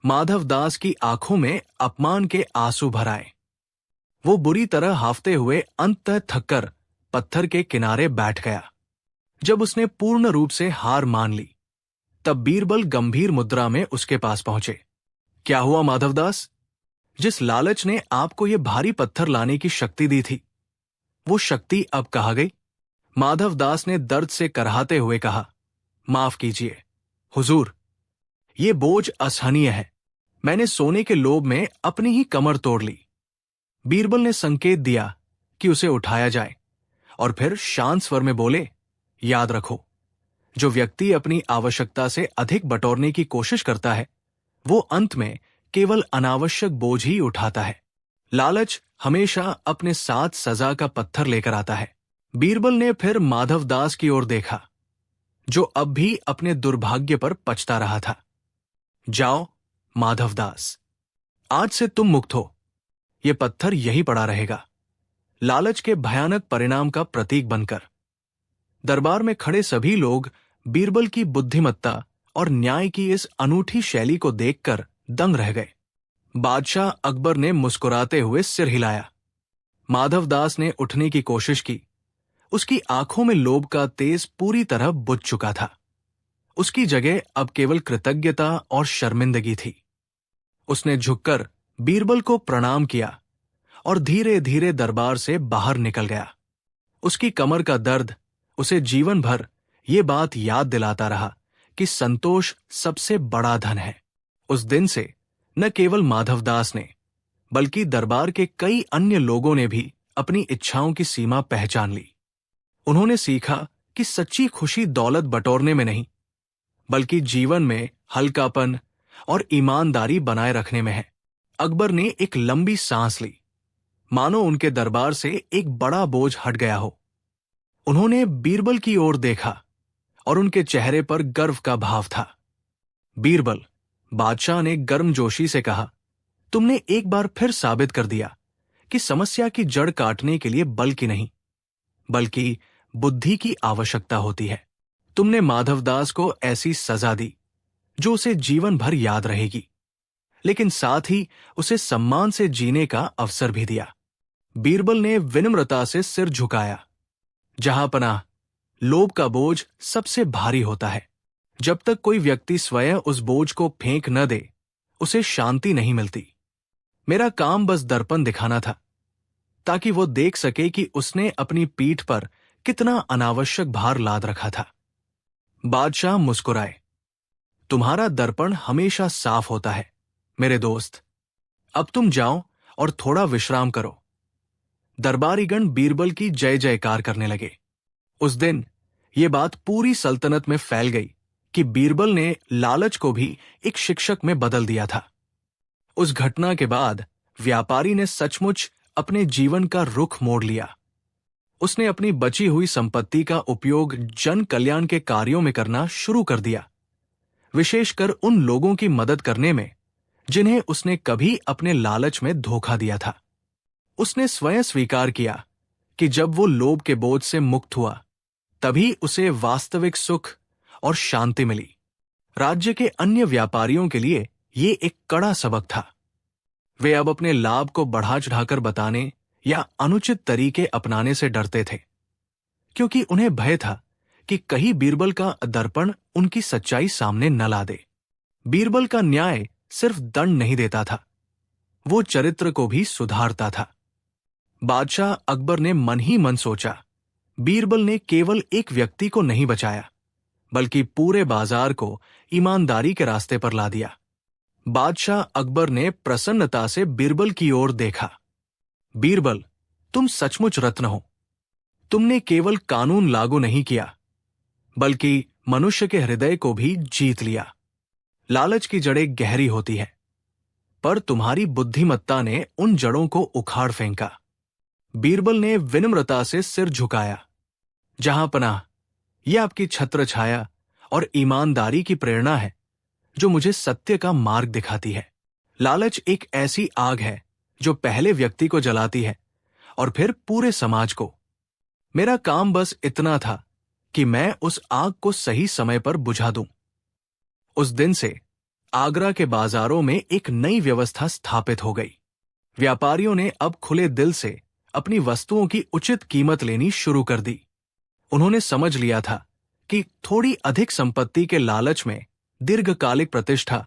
S1: माधवदास की आंखों में अपमान के आंसू भर आए। वो बुरी तरह हाफते हुए अंततः थककर पत्थर के किनारे बैठ गया। जब उसने पूर्ण रूप से हार मान ली, तब बीरबल गंभीर मुद्रा में उसके पास पहुंचे। क्या हुआ माधवदास? जिस लालच ने आपको ये भारी पत्थर लाने की शक्ति दी थी, वो शक्ति अब कहाँ गई? माधवदास ने दर्द से करहाते हुए कहा, माफ कीजिए हुजूर, ये बोझ असहनीय है। मैंने सोने के लोभ में अपनी ही कमर तोड़ ली। बीरबल ने संकेत दिया कि उसे उठाया जाए और फिर शांत स्वर में बोले, याद रखो, जो व्यक्ति अपनी आवश्यकता से अधिक बटोरने की कोशिश करता है, वो अंत में केवल अनावश्यक बोझ ही उठाता है। लालच हमेशा अपने साथ सजा का पत्थर लेकर आता है। बीरबल ने फिर माधवदास की ओर देखा, जो अब भी अपने दुर्भाग्य पर पछता रहा था। जाओ माधवदास, आज से तुम मुक्त हो। ये पत्थर यहीं पड़ा रहेगा, लालच के भयानक परिणाम का प्रतीक बनकर। दरबार में खड़े सभी लोग बीरबल की बुद्धिमत्ता और न्याय की इस अनूठी शैली को देखकर दंग रह गए। बादशाह अकबर ने मुस्कुराते हुए सिर हिलाया। माधवदास ने उठने की कोशिश की। उसकी आंखों में लोभ का तेज पूरी तरह बुझ चुका था। उसकी जगह अब केवल कृतज्ञता और शर्मिंदगी थी। उसने झुककर बीरबल को प्रणाम किया और धीरे धीरे दरबार से बाहर निकल गया। उसकी कमर का दर्द उसे जीवन भर ये बात याद दिलाता रहा कि संतोष सबसे बड़ा धन है। उस दिन से न केवल माधवदास ने, बल्कि दरबार के कई अन्य लोगों ने भी अपनी इच्छाओं की सीमा पहचान ली। उन्होंने सीखा कि सच्ची खुशी दौलत बटोरने में नहीं, बल्कि जीवन में हल्कापन और ईमानदारी बनाए रखने में है। अकबर ने एक लंबी सांस ली, मानो उनके दरबार से एक बड़ा बोझ हट गया हो। उन्होंने बीरबल की ओर देखा और उनके चेहरे पर गर्व का भाव था। बीरबल, बादशाह ने गर्मजोशी से कहा, तुमने एक बार फिर साबित कर दिया कि समस्या की जड़ काटने के लिए बल की नहीं, बल्कि बुद्धि की आवश्यकता होती है। तुमने माधवदास को ऐसी सजा दी जो उसे जीवन भर याद रहेगी, लेकिन साथ ही उसे सम्मान से जीने का अवसर भी दिया। बीरबल ने विनम्रता से सिर झुकाया। जहांपनाह, लोभ का बोझ सबसे भारी होता है। जब तक कोई व्यक्ति स्वयं उस बोझ को फेंक न दे, उसे शांति नहीं मिलती। मेरा काम बस दर्पण दिखाना था, ताकि वो देख सके कि उसने अपनी पीठ पर कितना अनावश्यक भार लाद रखा था। बादशाह मुस्कुराए। तुम्हारा दर्पण हमेशा साफ होता है मेरे दोस्त। अब तुम जाओ और थोड़ा विश्राम करो। दरबारीगण बीरबल की जय जयकार करने लगे। उस दिन ये बात पूरी सल्तनत में फैल गई कि बीरबल ने लालच को भी एक शिक्षक में बदल दिया था। उस घटना के बाद व्यापारी ने सचमुच अपने जीवन का रुख मोड़ लिया। उसने अपनी बची हुई संपत्ति का उपयोग जन कल्याण के कार्यों में करना शुरू कर दिया, विशेषकर उन लोगों की मदद करने में जिन्हें उसने कभी अपने लालच में धोखा दिया था। उसने स्वयं स्वीकार किया कि जब वो लोभ के बोझ से मुक्त हुआ, तभी उसे वास्तविक सुख और शांति मिली। राज्य के अन्य व्यापारियों के लिए ये एक कड़ा सबक था। वे अब अपने लाभ को बढ़ा चढ़ाकर बताने या अनुचित तरीके अपनाने से डरते थे, क्योंकि उन्हें भय था कि कहीं बीरबल का दर्पण उनकी सच्चाई सामने न ला दे। बीरबल का न्याय सिर्फ दंड नहीं देता था, वो चरित्र को भी सुधारता था। बादशाह अकबर ने मन ही मन सोचा, बीरबल ने केवल एक व्यक्ति को नहीं बचाया, बल्कि पूरे बाजार को ईमानदारी के रास्ते पर ला दिया। बादशाह अकबर ने प्रसन्नता से बीरबल की ओर देखा। बीरबल, तुम सचमुच रत्न हो। तुमने केवल कानून लागू नहीं किया, बल्कि मनुष्य के हृदय को भी जीत लिया। लालच की जड़ें गहरी होती है, पर तुम्हारी बुद्धिमत्ता ने उन जड़ों को उखाड़ फेंका। बीरबल ने विनम्रता से सिर झुकाया। जहां पनाह, यह आपकी छत्र छाया और ईमानदारी की प्रेरणा है जो मुझे सत्य का मार्ग दिखाती है। लालच एक ऐसी आग है जो पहले व्यक्ति को जलाती है और फिर पूरे समाज को। मेरा काम बस इतना था कि मैं उस आग को सही समय पर बुझा दूं। उस दिन से आगरा के बाजारों में एक नई व्यवस्था स्थापित हो गई। व्यापारियों ने अब खुले दिल से अपनी वस्तुओं की उचित कीमत लेनी शुरू कर दी। उन्होंने समझ लिया था कि थोड़ी अधिक संपत्ति के लालच में दीर्घकालिक प्रतिष्ठा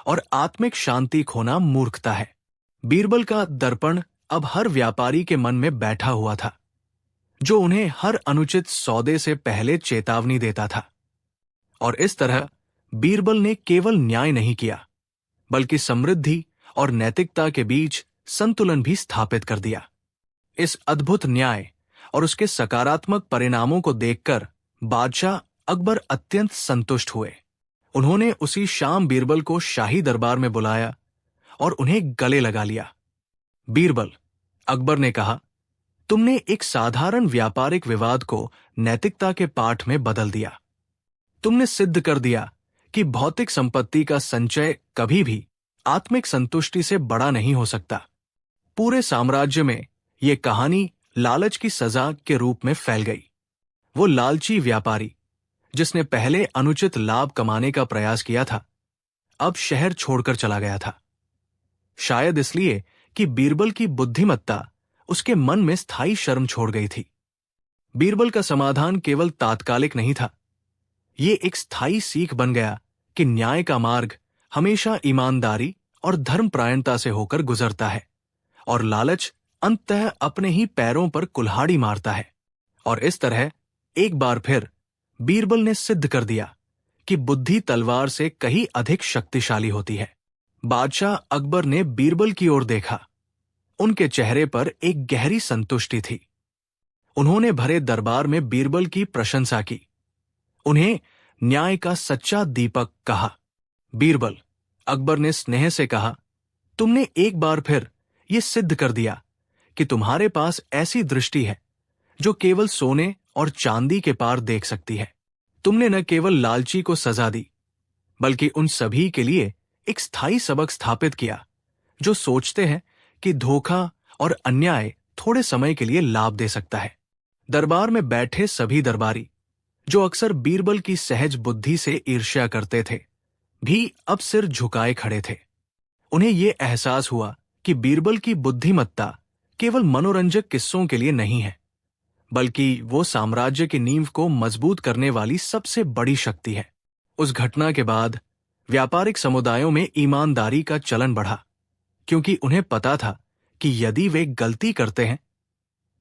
S1: और आत्मिक शांति खोना मूर्खता है। बीरबल का दर्पण अब हर व्यापारी के मन में बैठा हुआ था, जो उन्हें हर अनुचित सौदे से पहले चेतावनी देता था। और इस तरह बीरबल ने केवल न्याय नहीं किया, बल्कि समृद्धि और नैतिकता के बीच संतुलन भी स्थापित कर दिया। इस अद्भुत न्याय और उसके सकारात्मक परिणामों को देखकर बादशाह अकबर अत्यंत संतुष्ट हुए। उन्होंने उसी शाम बीरबल को शाही दरबार में बुलाया और उन्हें गले लगा लिया। बीरबल, अकबर ने कहा, तुमने एक साधारण व्यापारिक विवाद को नैतिकता के पाठ में बदल दिया। तुमने सिद्ध कर दिया कि भौतिक संपत्ति का संचय कभी भी आत्मिक संतुष्टि से बड़ा नहीं हो सकता। पूरे साम्राज्य में यह कहानी लालच की सजा के रूप में फैल गई। वो लालची व्यापारी जिसने पहले अनुचित लाभ कमाने का प्रयास किया था, अब शहर छोड़कर चला गया था। शायद इसलिए कि बीरबल की बुद्धिमत्ता उसके मन में स्थायी शर्म छोड़ गई थी। बीरबल का समाधान केवल तात्कालिक नहीं था, ये एक स्थायी सीख बन गया कि न्याय का मार्ग हमेशा ईमानदारी और धर्मपरायणता से होकर गुजरता है और लालच अंततः अपने ही पैरों पर कुल्हाड़ी मारता है। और इस तरह एक बार फिर बीरबल ने सिद्ध कर दिया कि बुद्धि तलवार से कहीं अधिक शक्तिशाली होती है। बादशाह अकबर ने बीरबल की ओर देखा। उनके चेहरे पर एक गहरी संतुष्टि थी। उन्होंने भरे दरबार में बीरबल की प्रशंसा की, उन्हें न्याय का सच्चा दीपक कहा। बीरबल, अकबर ने स्नेह से कहा, तुमने एक बार फिर यह सिद्ध कर दिया कि तुम्हारे पास ऐसी दृष्टि है जो केवल सोने और चांदी के पार देख सकती है। तुमने न केवल लालची को सजा दी, बल्कि उन सभी के लिए एक स्थायी सबक स्थापित किया जो सोचते हैं कि धोखा और अन्याय थोड़े समय के लिए लाभ दे सकता है। दरबार में बैठे सभी दरबारी, जो अक्सर बीरबल की सहज बुद्धि से ईर्ष्या करते थे, भी अब सिर झुकाए खड़े थे। उन्हें यह एहसास हुआ कि बीरबल की बुद्धिमत्ता केवल मनोरंजक किस्सों के लिए नहीं है, बल्कि वो साम्राज्य की नींव को मजबूत करने वाली सबसे बड़ी शक्ति है। उस घटना के बाद व्यापारिक समुदायों में ईमानदारी का चलन बढ़ा, क्योंकि उन्हें पता था कि यदि वे गलती करते हैं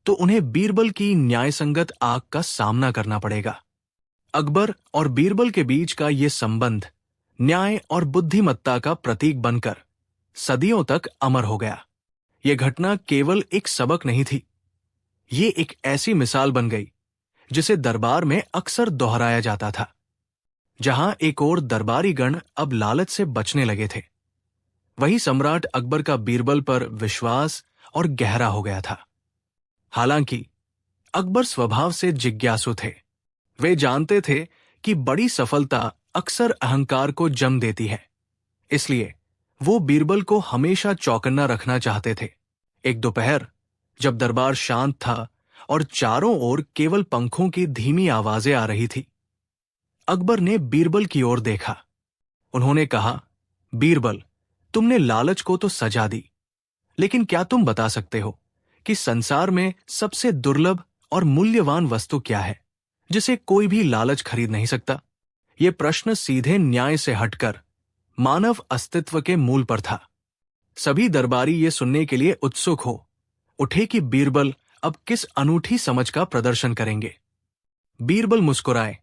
S1: तो उन्हें बीरबल की न्यायसंगत आग का सामना करना पड़ेगा। अकबर और बीरबल के बीच का ये संबंध न्याय और बुद्धिमत्ता का प्रतीक बनकर सदियों तक अमर हो गया। यह घटना केवल एक सबक नहीं थी, ये एक ऐसी मिसाल बन गई जिसे दरबार में अक्सर दोहराया जाता था। जहां एक ओर दरबारी गण अब लालच से बचने लगे थे, वहीं सम्राट अकबर का बीरबल पर विश्वास और गहरा हो गया था। हालांकि अकबर स्वभाव से जिज्ञासु थे। वे जानते थे कि बड़ी सफलता अक्सर अहंकार को जन्म देती है, इसलिए वो बीरबल को हमेशा चौकन्ना रखना चाहते थे। एक दोपहर, जब दरबार शांत था और चारों ओर केवल पंखों की धीमी आवाजें आ रही थी, अकबर ने बीरबल की ओर देखा। उन्होंने कहा, बीरबल, तुमने लालच को तो सजा दी, लेकिन क्या तुम बता सकते हो कि संसार में सबसे दुर्लभ और मूल्यवान वस्तु क्या है, जिसे कोई भी लालच खरीद नहीं सकता? यह प्रश्न सीधे न्याय से हटकर मानव अस्तित्व के मूल पर था। सभी दरबारी ये सुनने के लिए उत्सुक हो उठे कि बीरबल अब किस अनूठी समझ का प्रदर्शन करेंगे। बीरबल मुस्कुराए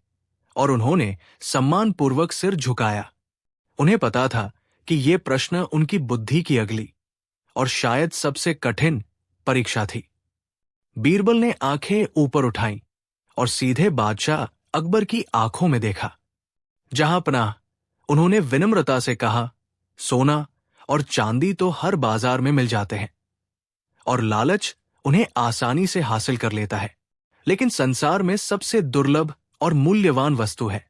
S1: और उन्होंने सम्मानपूर्वक सिर झुकाया। उन्हें पता था कि यह प्रश्न उनकी बुद्धि की अगली और शायद सबसे कठिन परीक्षा थी। बीरबल ने आंखें ऊपर उठाईं और सीधे बादशाह अकबर की आंखों में देखा। जहां पनाह, उन्होंने विनम्रता से कहा, सोना और चांदी तो हर बाजार में मिल जाते हैं और लालच उन्हें आसानी से हासिल कर लेता है। लेकिन संसार में सबसे दुर्लभ और मूल्यवान वस्तु है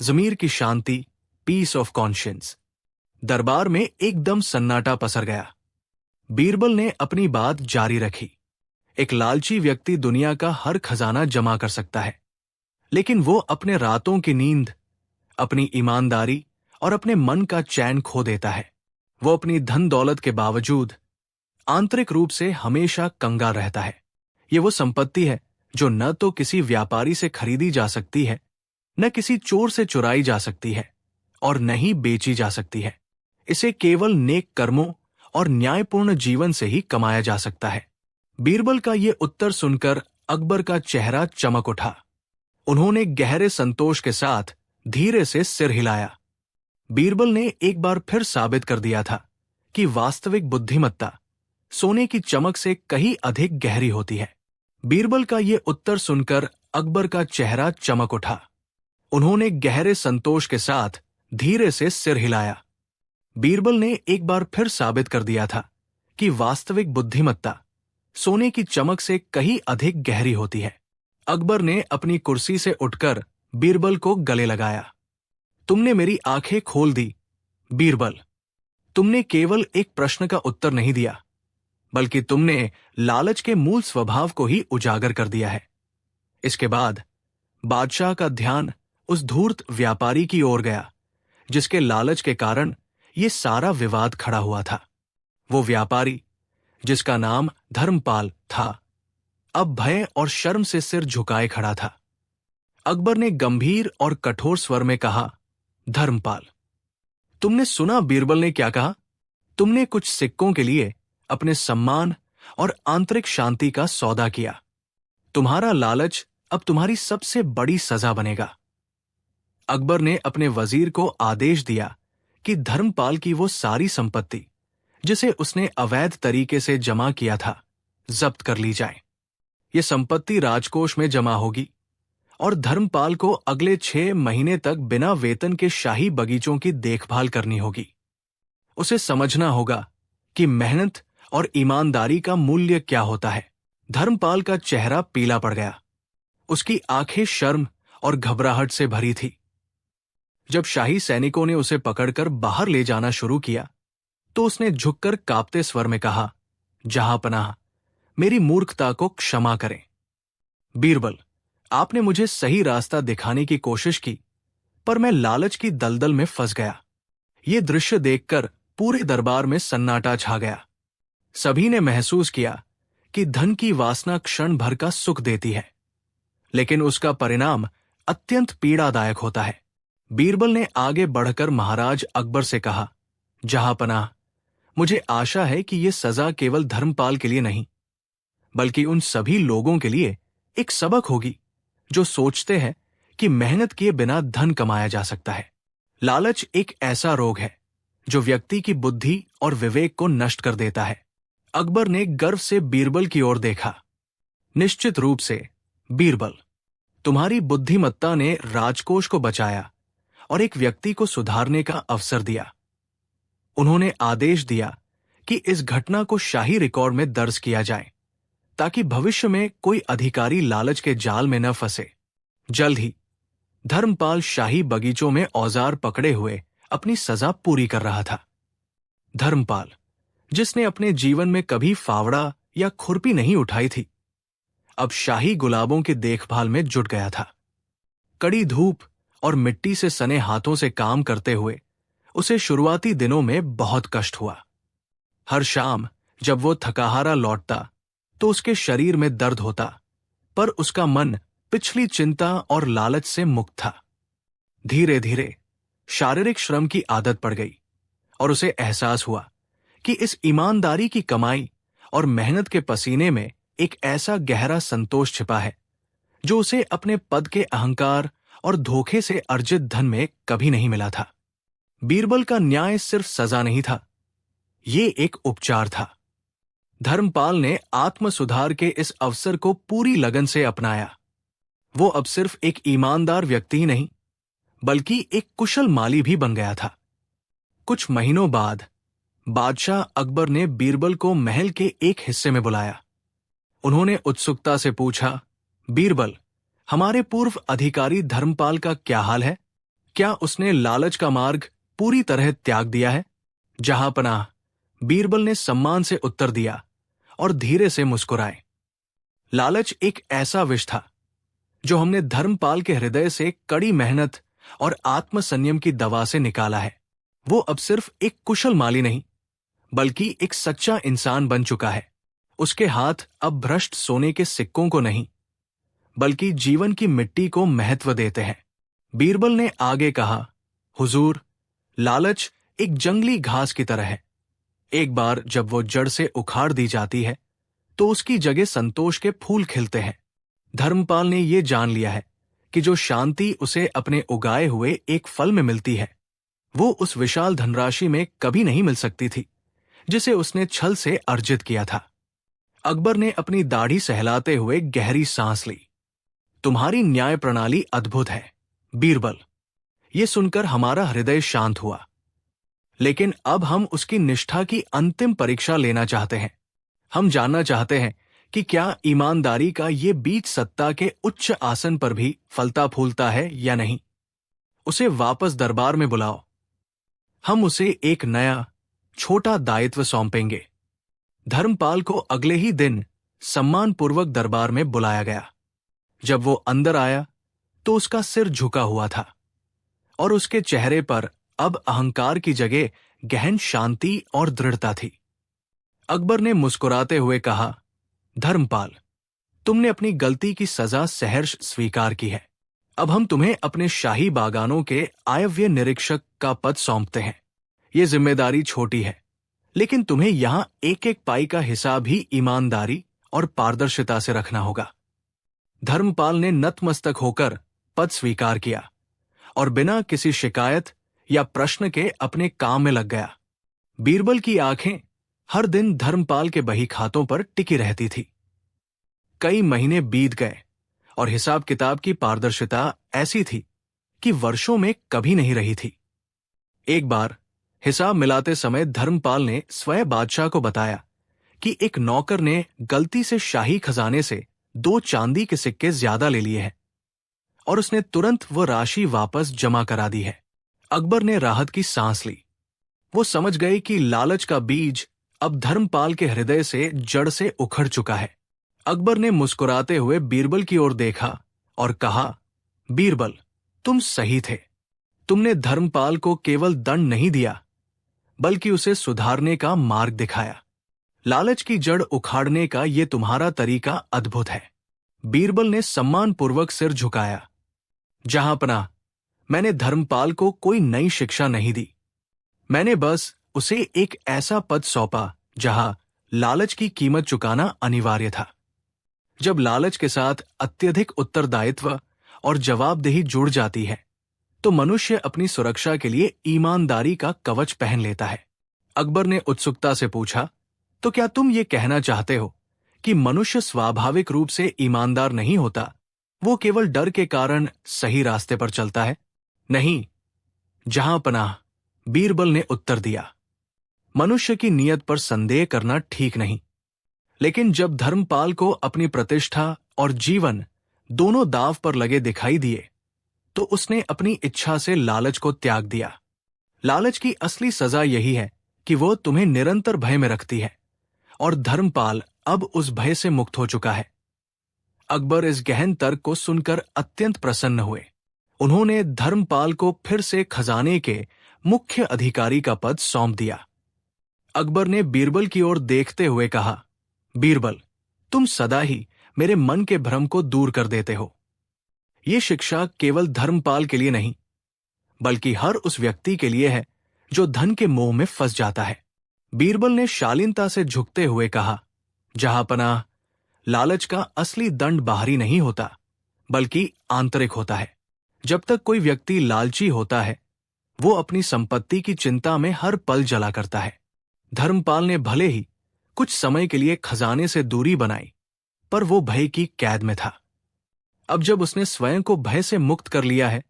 S1: ज़मीर की शांति, पीस ऑफ कॉन्शियंस। दरबार में एकदम सन्नाटा पसर गया। बीरबल ने अपनी बात जारी रखी। एक लालची व्यक्ति दुनिया का हर खजाना जमा कर सकता है, लेकिन वो अपने रातों की नींद, अपनी ईमानदारी और अपने मन का चैन खो देता है। वो अपनी धन दौलत के बावजूद आंतरिक रूप से हमेशा कंगाल रहता है। ये वो संपत्ति है जो न तो किसी व्यापारी से खरीदी जा सकती है, न किसी चोर से चुराई जा सकती है और न ही बेची जा सकती है। इसे केवल नेक कर्मों और न्यायपूर्ण जीवन से ही कमाया जा सकता है। बीरबल का ये उत्तर सुनकर अकबर का चेहरा चमक उठा। उन्होंने गहरे संतोष के साथ धीरे से सिर हिलाया। बीरबल ने एक बार फिर साबित कर दिया था कि वास्तविक बुद्धिमत्ता सोने की चमक से कहीं अधिक गहरी होती है। बीरबल का ये उत्तर सुनकर अकबर का चेहरा चमक उठा। उन्होंने गहरे संतोष के साथ धीरे से सिर हिलाया। बीरबल ने एक बार फिर साबित कर दिया था कि वास्तविक बुद्धिमत्ता सोने की चमक से कहीं अधिक गहरी होती है। अकबर ने अपनी कुर्सी से उठकर बीरबल को गले लगाया। तुमने मेरी आंखें खोल दी बीरबल। तुमने केवल एक प्रश्न का उत्तर नहीं दिया, बल्कि तुमने लालच के मूल स्वभाव को ही उजागर कर दिया है। इसके बाद बादशाह का ध्यान उस धूर्त व्यापारी की ओर गया जिसके लालच के कारण ये सारा विवाद खड़ा हुआ था। वो व्यापारी जिसका नाम धर्मपाल था, अब भय और शर्म से सिर झुकाए खड़ा था। अकबर ने गंभीर और कठोर स्वर में कहा, धर्मपाल, तुमने सुना बीरबल ने क्या कहा? तुमने कुछ सिक्कों के लिए अपने सम्मान और आंतरिक शांति का सौदा किया। तुम्हारा लालच अब तुम्हारी सबसे बड़ी सजा बनेगा। अकबर ने अपने वजीर को आदेश दिया कि धर्मपाल की वो सारी संपत्ति जिसे उसने अवैध तरीके से जमा किया था जब्त कर ली जाए। ये संपत्ति राजकोष में जमा होगी और धर्मपाल को अगले 6 महीने तक बिना वेतन के शाही बगीचों की देखभाल करनी होगी। उसे समझना होगा कि मेहनत और ईमानदारी का मूल्य क्या होता है। धर्मपाल का चेहरा पीला पड़ गया। उसकी आंखें शर्म और घबराहट से भरी थी। जब शाही सैनिकों ने उसे पकड़कर बाहर ले जाना शुरू किया तो उसने झुककर कांपते स्वर में कहा, जहांपनाह, मेरी मूर्खता को क्षमा करें। बीरबल, आपने मुझे सही रास्ता दिखाने की कोशिश की, पर मैं लालच की दलदल में फंस गया। ये दृश्य देखकर पूरे दरबार में सन्नाटा छा गया। सभी ने महसूस किया कि धन की वासना क्षण भर का सुख देती है, लेकिन उसका परिणाम अत्यंत पीड़ादायक होता है। बीरबल ने आगे बढ़कर महाराज अकबर से कहा, जहांपनाह, मुझे आशा है कि यह सजा केवल धर्मपाल के लिए नहीं, बल्कि उन सभी लोगों के लिए एक सबक होगी जो सोचते हैं कि मेहनत किए बिना धन कमाया जा सकता है। लालच एक ऐसा रोग है जो व्यक्ति की बुद्धि और विवेक को नष्ट कर देता है। अकबर ने गर्व से बीरबल की ओर देखा। निश्चित रूप से बीरबल, तुम्हारी बुद्धिमत्ता ने राजकोष को बचाया और एक व्यक्ति को सुधारने का अवसर दिया। उन्होंने आदेश दिया कि इस घटना को शाही रिकॉर्ड में दर्ज किया जाए ताकि भविष्य में कोई अधिकारी लालच के जाल में न फंसे। जल्द ही धर्मपाल शाही बगीचों में औजार पकड़े हुए अपनी सजा पूरी कर रहा था। धर्मपाल, जिसने अपने जीवन में कभी फावड़ा या खुरपी नहीं उठाई थी, अब शाही गुलाबों की देखभाल में जुट गया था। कड़ी धूप और मिट्टी से सने हाथों से काम करते हुए उसे शुरुआती दिनों में बहुत कष्ट हुआ। हर शाम जब वो थकाहारा लौटता तो उसके शरीर में दर्द होता, पर उसका मन पिछली चिंता और लालच से मुक्त था। धीरे धीरे शारीरिक श्रम की आदत पड़ गई और उसे एहसास हुआ कि इस ईमानदारी की कमाई और मेहनत के पसीने में एक ऐसा गहरा संतोष छिपा है जो उसे अपने पद के अहंकार और धोखे से अर्जित धन में कभी नहीं मिला था। बीरबल का न्याय सिर्फ सजा नहीं था, ये एक उपचार था। धर्मपाल ने आत्म सुधार के इस अवसर को पूरी लगन से अपनाया। वो अब सिर्फ एक ईमानदार व्यक्ति ही नहीं, बल्कि एक कुशल माली भी बन गया था। कुछ महीनों बाद बादशाह अकबर ने बीरबल को महल के एक हिस्से में बुलाया। उन्होंने उत्सुकता से पूछा, बीरबल, हमारे पूर्व अधिकारी धर्मपाल का क्या हाल है? क्या उसने लालच का मार्ग पूरी तरह त्याग दिया है? जहांपनाह, बीरबल ने सम्मान से उत्तर दिया और धीरे से मुस्कुराए। लालच एक ऐसा विष था जो हमने धर्मपाल के हृदय से कड़ी मेहनत और आत्मसंयम की दवा से निकाला है। वो अब सिर्फ एक कुशल माली नहीं, बल्कि एक सच्चा इंसान बन चुका है। उसके हाथ अब भ्रष्ट सोने के सिक्कों को नहीं, बल्कि जीवन की मिट्टी को महत्व देते हैं। बीरबल ने आगे कहा, हुजूर, लालच एक जंगली घास की तरह है। एक बार जब वो जड़ से उखाड़ दी जाती है तो उसकी जगह संतोष के फूल खिलते हैं। धर्मपाल ने ये जान लिया है कि जो शांति उसे अपने उगाए हुए एक फल में मिलती है, वो उस विशाल धनराशि में कभी नहीं मिल सकती थी जिसे उसने छल से अर्जित किया था। अकबर ने अपनी दाढ़ी सहलाते हुए गहरी सांस ली। तुम्हारी न्याय प्रणाली अद्भुत है, बीरबल। ये सुनकर हमारा हृदय शांत हुआ। लेकिन अब हम उसकी निष्ठा की अंतिम परीक्षा लेना चाहते हैं। हम जानना चाहते हैं कि क्या ईमानदारी का ये बीज सत्ता के उच्च आसन पर भी फलता फूलता है या नहीं। उसे वापस दरबार में बुलाओ। हम उसे एक नया छोटा दायित्व सौंपेंगे। धर्मपाल को अगले ही दिन सम्मानपूर्वक दरबार में बुलाया गया। जब वो अंदर आया तो उसका सिर झुका हुआ था और उसके चेहरे पर अब अहंकार की जगह गहन शांति और दृढ़ता थी। अकबर ने मुस्कुराते हुए कहा, धर्मपाल, तुमने अपनी गलती की सजा सहर्ष स्वीकार की है। अब हम तुम्हें अपने शाही बागानों के आयव्यय निरीक्षक का पद सौंपते हैं। ये जिम्मेदारी छोटी है, लेकिन तुम्हें यहां एक एक पाई का हिसाब भी ईमानदारी और पारदर्शिता से रखना होगा। धर्मपाल ने नतमस्तक होकर पद स्वीकार किया और बिना किसी शिकायत या प्रश्न के अपने काम में लग गया। बीरबल की आंखें हर दिन धर्मपाल के बही खातों पर टिकी रहती थी। कई महीने बीत गए और हिसाब किताब की पारदर्शिता ऐसी थी कि वर्षों में कभी नहीं रही थी। एक बार हिसाब मिलाते समय धर्मपाल ने स्वयं बादशाह को बताया कि एक नौकर ने गलती से शाही खजाने से 2 चांदी के सिक्के ज्यादा ले लिए हैं और उसने तुरंत वो राशि वापस जमा करा दी है। अकबर ने राहत की सांस ली। वो समझ गए कि लालच का बीज अब धर्मपाल के हृदय से जड़ से उखड़ चुका है। अकबर ने मुस्कुराते हुए बीरबल की ओर देखा और कहा, बीरबल, तुम सही थे। तुमने धर्मपाल को केवल दंड नहीं दिया, बल्कि उसे सुधारने का मार्ग दिखाया। लालच की जड़ उखाड़ने का ये तुम्हारा तरीका अद्भुत है। बीरबल ने सम्मानपूर्वक सिर झुकाया। जहांपनाह, मैंने धर्मपाल को कोई नई शिक्षा नहीं दी। मैंने बस उसे एक ऐसा पद सौंपा जहां लालच की कीमत चुकाना अनिवार्य था। जब लालच के साथ अत्यधिक उत्तरदायित्व और जवाबदेही जुड़ जाती है, तो मनुष्य अपनी सुरक्षा के लिए ईमानदारी का कवच पहन लेता है। अकबर ने उत्सुकता से पूछा, तो क्या तुम ये कहना चाहते हो कि मनुष्य स्वाभाविक रूप से ईमानदार नहीं होता, वो केवल डर के कारण सही रास्ते पर चलता है? नहीं, जहांपनाह, बीरबल ने उत्तर दिया। मनुष्य की नीयत पर संदेह करना ठीक नहीं, लेकिन जब धर्मपाल को अपनी प्रतिष्ठा और जीवन दोनों दांव पर लगे दिखाई दिए, तो उसने अपनी इच्छा से लालच को त्याग दिया। लालच की असली सजा यही है कि वो तुम्हें निरंतर भय में रखती है, और धर्मपाल अब उस भय से मुक्त हो चुका है। अकबर इस गहन तर्क को सुनकर अत्यंत प्रसन्न हुए। उन्होंने धर्मपाल को फिर से खजाने के मुख्य अधिकारी का पद सौंप दिया। अकबर ने बीरबल की ओर देखते हुए कहा, बीरबल, तुम सदा ही मेरे मन के भ्रम को दूर कर देते हो। ये शिक्षा केवल धर्मपाल के लिए नहीं, बल्कि हर उस व्यक्ति के लिए है जो धन के मोह में फंस जाता है। बीरबल ने शालीनता से झुकते हुए कहा, जहांपनाह, लालच का असली दंड बाहरी नहीं होता, बल्कि आंतरिक होता है। जब तक कोई व्यक्ति लालची होता है, वो अपनी संपत्ति की चिंता में हर पल जला करता है। धर्मपाल ने भले ही कुछ समय के लिए खजाने से दूरी बनाई, पर वो भय की कैद में था। अब जब उसने स्वयं को भय से मुक्त कर लिया है,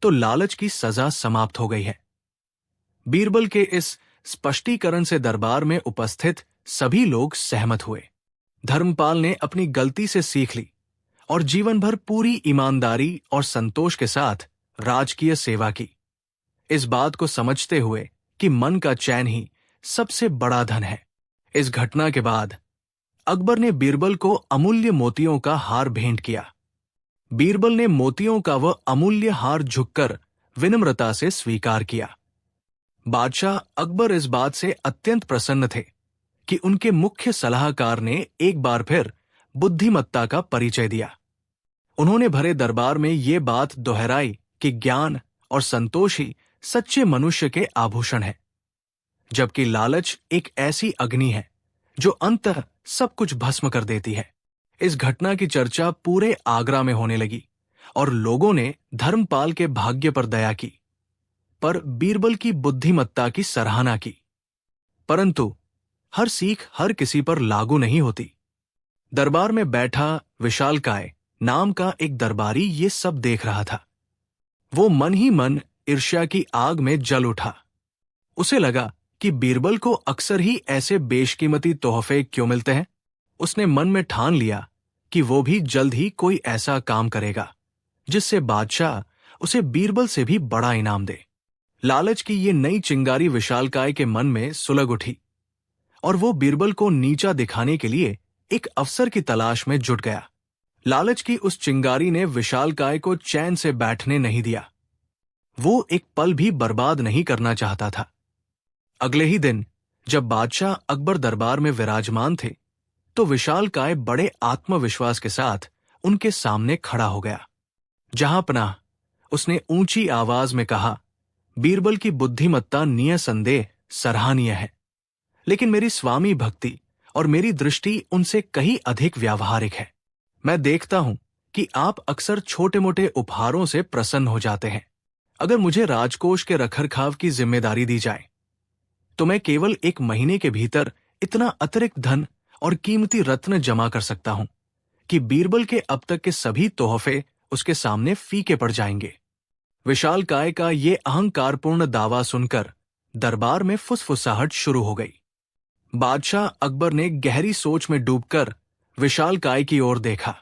S1: तो लालच की सजा समाप्त हो गई है। बीरबल के इस स्पष्टीकरण से दरबार में उपस्थित सभी लोग सहमत हुए। धर्मपाल ने अपनी गलती से सीख ली और जीवन भर पूरी ईमानदारी और संतोष के साथ राजकीय सेवा की, इस बात को समझते हुए कि मन का चैन ही सबसे बड़ा धन है। इस घटना के बाद अकबर ने बीरबल को अमूल्य मोतियों का हार भेंट किया। बीरबल ने मोतियों का वह अमूल्य हार झुककर विनम्रता से स्वीकार किया। बादशाह अकबर इस बात से अत्यंत प्रसन्न थे कि उनके मुख्य सलाहकार ने एक बार फिर बुद्धिमत्ता का परिचय दिया। उन्होंने भरे दरबार में ये बात दोहराई कि ज्ञान और संतोष ही सच्चे मनुष्य के आभूषण है, जबकि लालच एक ऐसी अग्नि है जो अंततः सब कुछ भस्म कर देती है। इस घटना की चर्चा पूरे आगरा में होने लगी और लोगों ने धर्मपाल के भाग्य पर दया की, पर बीरबल की बुद्धिमत्ता की सराहना की। परंतु हर सीख हर किसी पर लागू नहीं होती। दरबार में बैठा विशालकाय नाम का एक दरबारी ये सब देख रहा था। वो मन ही मन ईर्ष्या की आग में जल उठा। उसे लगा कि बीरबल को अक्सर ही ऐसे बेशकीमती तोहफे क्यों मिलते हैं। उसने मन में ठान लिया कि वो भी जल्द ही कोई ऐसा काम करेगा जिससे बादशाह उसे बीरबल से भी बड़ा इनाम दे। लालच की ये नई चिंगारी विशालकाय के मन में सुलग उठी और वो बीरबल को नीचा दिखाने के लिए एक अवसर की तलाश में जुट गया। लालच की उस चिंगारी ने विशालकाय को चैन से बैठने नहीं दिया। वो एक पल भी बर्बाद नहीं करना चाहता था। अगले ही दिन जब बादशाह अकबर दरबार में विराजमान थे, तो विशालकाय बड़े आत्मविश्वास के साथ उनके सामने खड़ा हो गया। जहां पनाह, उसने ऊंची आवाज में कहा, बीरबल की बुद्धिमत्ता निसंदेह सराहनीय है, लेकिन मेरी स्वामी भक्ति और मेरी दृष्टि उनसे कहीं अधिक व्यावहारिक है। मैं देखता हूं कि आप अक्सर छोटे मोटे उपहारों से प्रसन्न हो जाते हैं। अगर मुझे राजकोष के रखरखाव की जिम्मेदारी दी जाए तो मैं केवल 1 महीने के भीतर इतना अतिरिक्त धन और कीमती रत्न जमा कर सकता हूं कि बीरबल के अब तक के सभी तोहफे उसके सामने फीके पड़ जाएंगे। विशालकाय का ये अहंकारपूर्ण दावा सुनकर दरबार में फुसफुसाहट शुरू हो गई। बादशाह अकबर ने गहरी सोच में डूबकर विशालकाय की ओर देखा।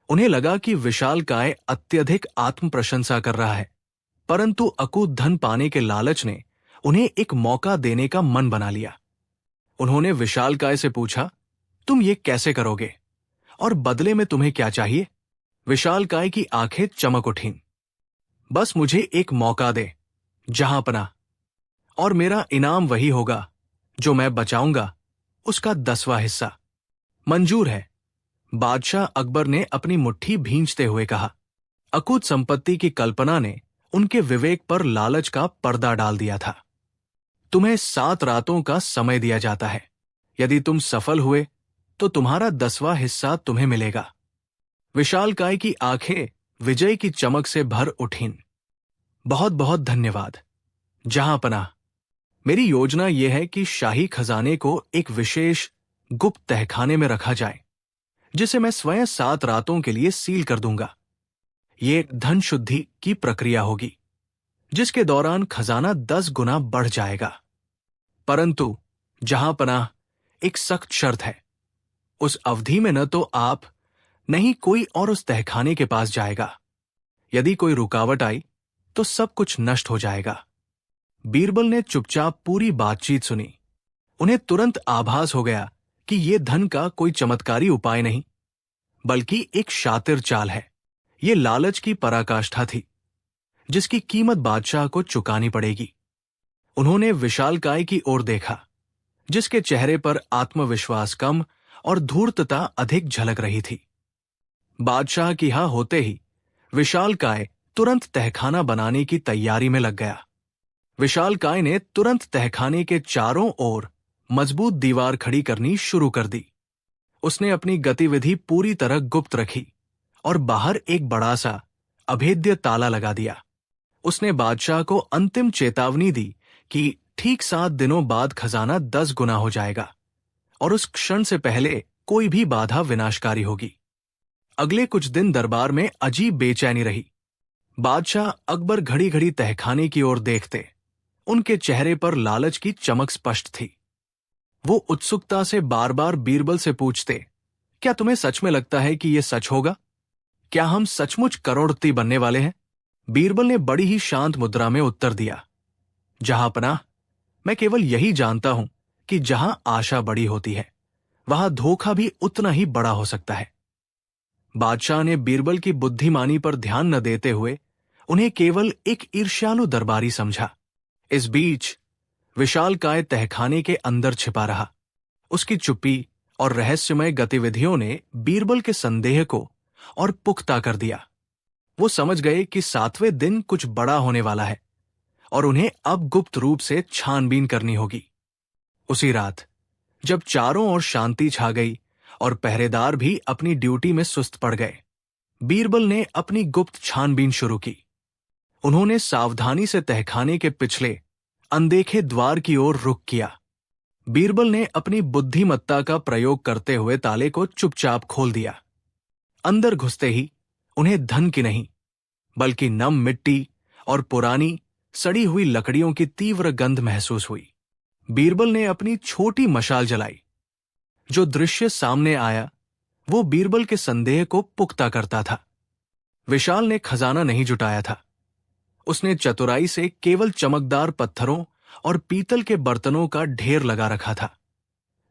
S1: उन्हें लगा कि विशालकाय अत्यधिक आत्म प्रशंसा कर रहा है, परंतु अकूत धन पाने के लालच ने उन्हें एक मौका देने का मन बना लिया। उन्होंने विशालकाय से पूछा, तुम ये कैसे करोगे और बदले में तुम्हें क्या चाहिए? विशालकाय की आंखें चमक उठीं। बस मुझे एक मौका दे, जहांपना, और मेरा इनाम वही होगा जो मैं बचाऊंगा, उसका 10वां हिस्सा। मंजूर है, बादशाह अकबर ने अपनी मुट्ठी भींचते हुए कहा। अकूत संपत्ति की कल्पना ने उनके विवेक पर लालच का पर्दा डाल दिया था। तुम्हें 7 रातों का समय दिया जाता है। यदि तुम सफल हुए तो तुम्हारा 10वां हिस्सा तुम्हें मिलेगा। विशालकाय की आंखें विजय की चमक से भर उठीं। बहुत बहुत धन्यवाद, जहांपनाह। मेरी योजना यह है कि शाही खजाने को एक विशेष गुप्त तहखाने में रखा जाए, जिसे मैं स्वयं 7 रातों के लिए सील कर दूंगा। ये धन शुद्धि की प्रक्रिया होगी, जिसके दौरान खजाना 10 गुना बढ़ जाएगा। परंतु जहांपनाह, एक सख्त शर्त है। उस अवधि में न तो आप, न ही कोई और उस तहखाने के पास जाएगा। यदि कोई रुकावट आई तो सब कुछ नष्ट हो जाएगा। बीरबल ने चुपचाप पूरी बातचीत सुनी। उन्हें तुरंत आभास हो गया कि यह धन का कोई चमत्कारी उपाय नहीं, बल्कि एक शातिर चाल है। ये लालच की पराकाष्ठा थी, जिसकी कीमत बादशाह को चुकानी पड़ेगी। उन्होंने विशालकाय की ओर देखा, जिसके चेहरे पर आत्मविश्वास कम और धूर्तता अधिक झलक रही थी। बादशाह की हाँ होते ही विशालकाय तुरंत तहखाना बनाने की तैयारी में लग गया। विशालकाय ने तुरंत तहखाने के चारों ओर मजबूत दीवार खड़ी करनी शुरू कर दी। उसने अपनी गतिविधि पूरी तरह गुप्त रखी और बाहर एक बड़ा सा अभेद्य ताला लगा दिया। उसने बादशाह को अंतिम चेतावनी दी कि ठीक 7 दिनों बाद खजाना 10 गुना हो जाएगा और उस क्षण से पहले कोई भी बाधा विनाशकारी होगी। अगले कुछ दिन दरबार में अजीब बेचैनी रही। बादशाह अकबर घड़ी घड़ी तहखाने की ओर देखते उनके चेहरे पर लालच की चमक स्पष्ट थी। वो उत्सुकता से बार बार बीरबल से पूछते, क्या तुम्हें सच में लगता है कि यह सच होगा? क्या हम सचमुच करोड़पति बनने वाले हैं? बीरबल ने बड़ी ही शांत मुद्रा में उत्तर दिया, जहांपनाह, मैं केवल यही जानता हूं कि जहां आशा बड़ी होती है वहां धोखा भी उतना ही बड़ा हो सकता है। बादशाह ने बीरबल की बुद्धिमानी पर ध्यान न देते हुए उन्हें केवल एक ईर्ष्यालु दरबारी समझा। इस बीच विशालकाय तहखाने के अंदर छिपा रहा। उसकी चुप्पी और रहस्यमय गतिविधियों ने बीरबल के संदेह को और पुख्ता कर दिया। वो समझ गए कि 7वें दिन कुछ बड़ा होने वाला है और उन्हें अब गुप्त रूप से छानबीन करनी होगी। उसी रात जब चारों ओर शांति छा गई और पहरेदार भी अपनी ड्यूटी में सुस्त पड़ गए, बीरबल ने अपनी गुप्त छानबीन शुरू की। उन्होंने सावधानी से तहखाने के पिछले अनदेखे द्वार की ओर रुख किया। बीरबल ने अपनी बुद्धिमत्ता का प्रयोग करते हुए ताले को चुपचाप खोल दिया। अंदर घुसते ही उन्हें धन की नहीं बल्कि नम मिट्टी और पुरानी सड़ी हुई लकड़ियों की तीव्र गंध महसूस हुई। बीरबल ने अपनी छोटी मशाल जलाई। जो दृश्य सामने आया वो बीरबल के संदेह को पुख्ता करता था। विशाल ने खजाना नहीं जुटाया था। उसने चतुराई से केवल चमकदार पत्थरों और पीतल के बर्तनों का ढेर लगा रखा था,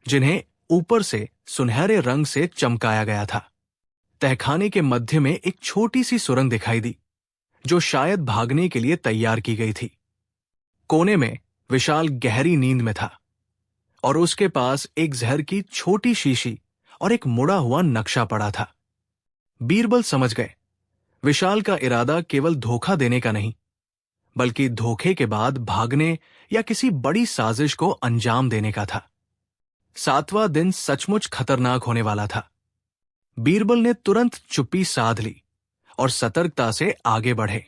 S1: जिन्हें ऊपर से सुनहरे रंग से चमकाया गया था। तहखाने के मध्य में एक छोटी सी सुरंग दिखाई दी, जो शायद भागने के लिए तैयार की गई थी। कोने में विशाल गहरी नींद में था और उसके पास एक जहर की छोटी शीशी और एक मुड़ा हुआ नक्शा पड़ा था। बीरबल समझ गए, विशाल का इरादा केवल धोखा देने का नहीं बल्कि धोखे के बाद भागने या किसी बड़ी साजिश को अंजाम देने का था। 7वां दिन सचमुच खतरनाक होने वाला था। बीरबल ने तुरंत चुप्पी साध ली और सतर्कता से आगे बढ़े।